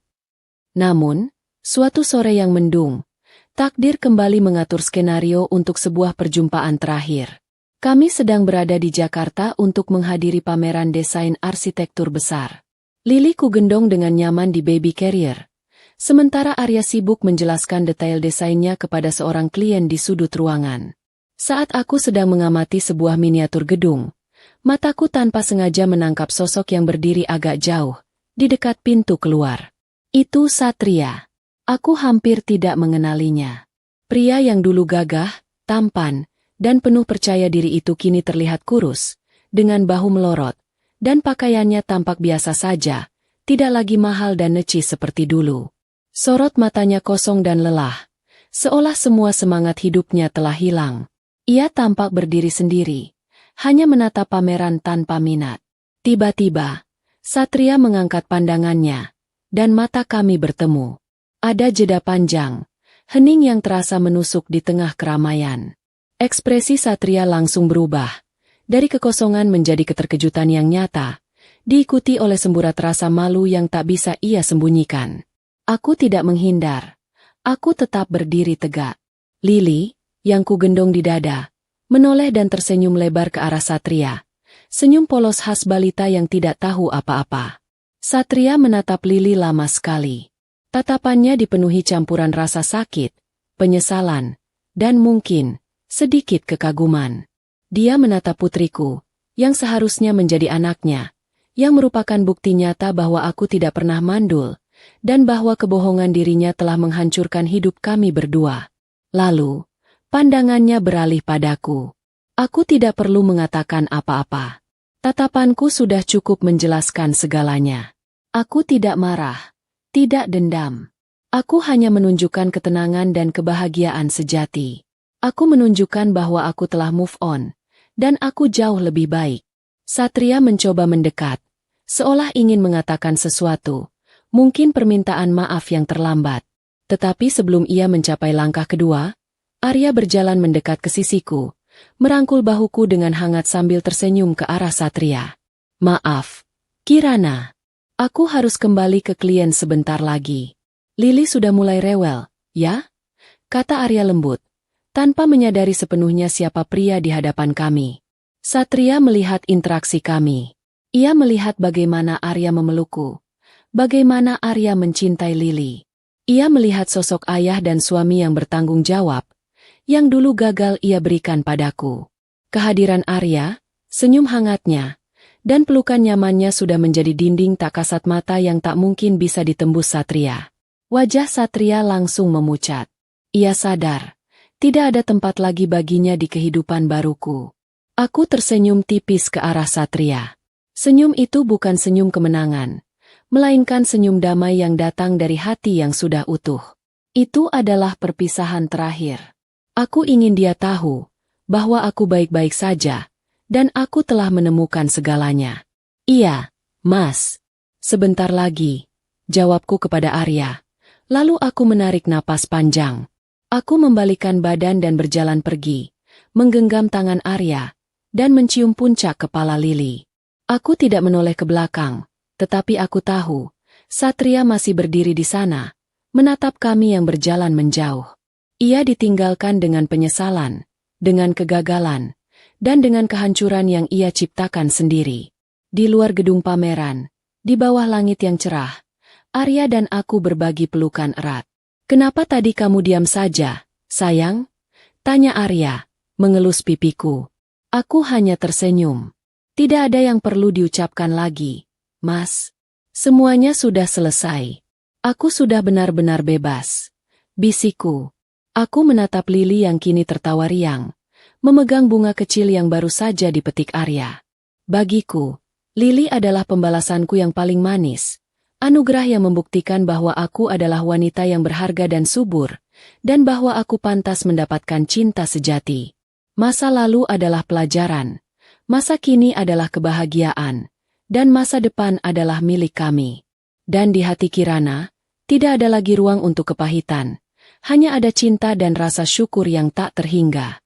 S1: Namun, suatu sore yang mendung, takdir kembali mengatur skenario untuk sebuah perjumpaan terakhir. Kami sedang berada di Jakarta untuk menghadiri pameran desain arsitektur besar. Lily kugendong dengan nyaman di baby carrier, sementara Arya sibuk menjelaskan detail desainnya kepada seorang klien di sudut ruangan. Saat aku sedang mengamati sebuah miniatur gedung, mataku tanpa sengaja menangkap sosok yang berdiri agak jauh, di dekat pintu keluar. Itu Satria. Aku hampir tidak mengenalinya. Pria yang dulu gagah, tampan, dan penuh percaya diri itu kini terlihat kurus, dengan bahu melorot, dan pakaiannya tampak biasa saja, tidak lagi mahal dan necis seperti dulu. Sorot matanya kosong dan lelah, seolah semua semangat hidupnya telah hilang. Ia tampak berdiri sendiri, hanya menatap pameran tanpa minat. Tiba-tiba, Satria mengangkat pandangannya, dan mata kami bertemu. Ada jeda panjang, hening yang terasa menusuk di tengah keramaian. Ekspresi Satria langsung berubah, dari kekosongan menjadi keterkejutan yang nyata, diikuti oleh semburat rasa malu yang tak bisa ia sembunyikan. Aku tidak menghindar, aku tetap berdiri tegak. Lily, yang kugendong di dada, menoleh dan tersenyum lebar ke arah Satria. Senyum polos khas balita yang tidak tahu apa-apa. Satria menatap Lily lama sekali. Tatapannya dipenuhi campuran rasa sakit, penyesalan, dan mungkin sedikit kekaguman. Dia menatap putriku, yang seharusnya menjadi anaknya, yang merupakan bukti nyata bahwa aku tidak pernah mandul, dan bahwa kebohongan dirinya telah menghancurkan hidup kami berdua. Lalu, pandangannya beralih padaku. Aku tidak perlu mengatakan apa-apa. Tatapanku sudah cukup menjelaskan segalanya. Aku tidak marah, tidak dendam. Aku hanya menunjukkan ketenangan dan kebahagiaan sejati. Aku menunjukkan bahwa aku telah move on, dan aku jauh lebih baik. Satria mencoba mendekat, seolah ingin mengatakan sesuatu, mungkin permintaan maaf yang terlambat. Tetapi sebelum ia mencapai langkah kedua, Arya berjalan mendekat ke sisiku, merangkul bahuku dengan hangat sambil tersenyum ke arah Satria. Maaf, Kirana. Aku harus kembali ke klien sebentar lagi. Lily sudah mulai rewel, ya? Kata Arya lembut, tanpa menyadari sepenuhnya siapa pria di hadapan kami. Satria melihat interaksi kami. Ia melihat bagaimana Arya memelukku, bagaimana Arya mencintai Lily. Ia melihat sosok ayah dan suami yang bertanggung jawab, yang dulu gagal ia berikan padaku. Kehadiran Arya, senyum hangatnya, Dan pelukan nyamannya sudah menjadi dinding tak kasat mata yang tak mungkin bisa ditembus Satria. Wajah Satria langsung memucat. Ia sadar, tidak ada tempat lagi baginya di kehidupan baruku. Aku tersenyum tipis ke arah Satria. Senyum itu bukan senyum kemenangan, melainkan senyum damai yang datang dari hati yang sudah utuh. Itu adalah perpisahan terakhir. Aku ingin dia tahu bahwa aku baik-baik saja, dan aku telah menemukan segalanya. Iya, Mas. Sebentar lagi, jawabku kepada Arya. Lalu aku menarik napas panjang. Aku membalikan badan dan berjalan pergi, menggenggam tangan Arya, dan mencium puncak kepala Lili. Aku tidak menoleh ke belakang, tetapi aku tahu, Satria masih berdiri di sana, menatap kami yang berjalan menjauh. Ia ditinggalkan dengan penyesalan, dengan kegagalan, dan dengan kehancuran yang ia ciptakan sendiri. Di luar gedung pameran, di bawah langit yang cerah, Arya dan aku berbagi pelukan erat. "Kenapa tadi kamu diam saja, sayang?" tanya Arya, mengelus pipiku. Aku hanya tersenyum. Tidak ada yang perlu diucapkan lagi, Mas. Semuanya sudah selesai. Aku sudah benar-benar bebas. Bisikku. Aku menatap Lili yang kini tertawa riang, memegang bunga kecil yang baru saja dipetik Arya. Bagiku, Lili adalah pembalasanku yang paling manis. Anugerah yang membuktikan bahwa aku adalah wanita yang berharga dan subur, dan bahwa aku pantas mendapatkan cinta sejati. Masa lalu adalah pelajaran, masa kini adalah kebahagiaan, dan masa depan adalah milik kami. Dan di hati Kirana, tidak ada lagi ruang untuk kepahitan, hanya ada cinta dan rasa syukur yang tak terhingga.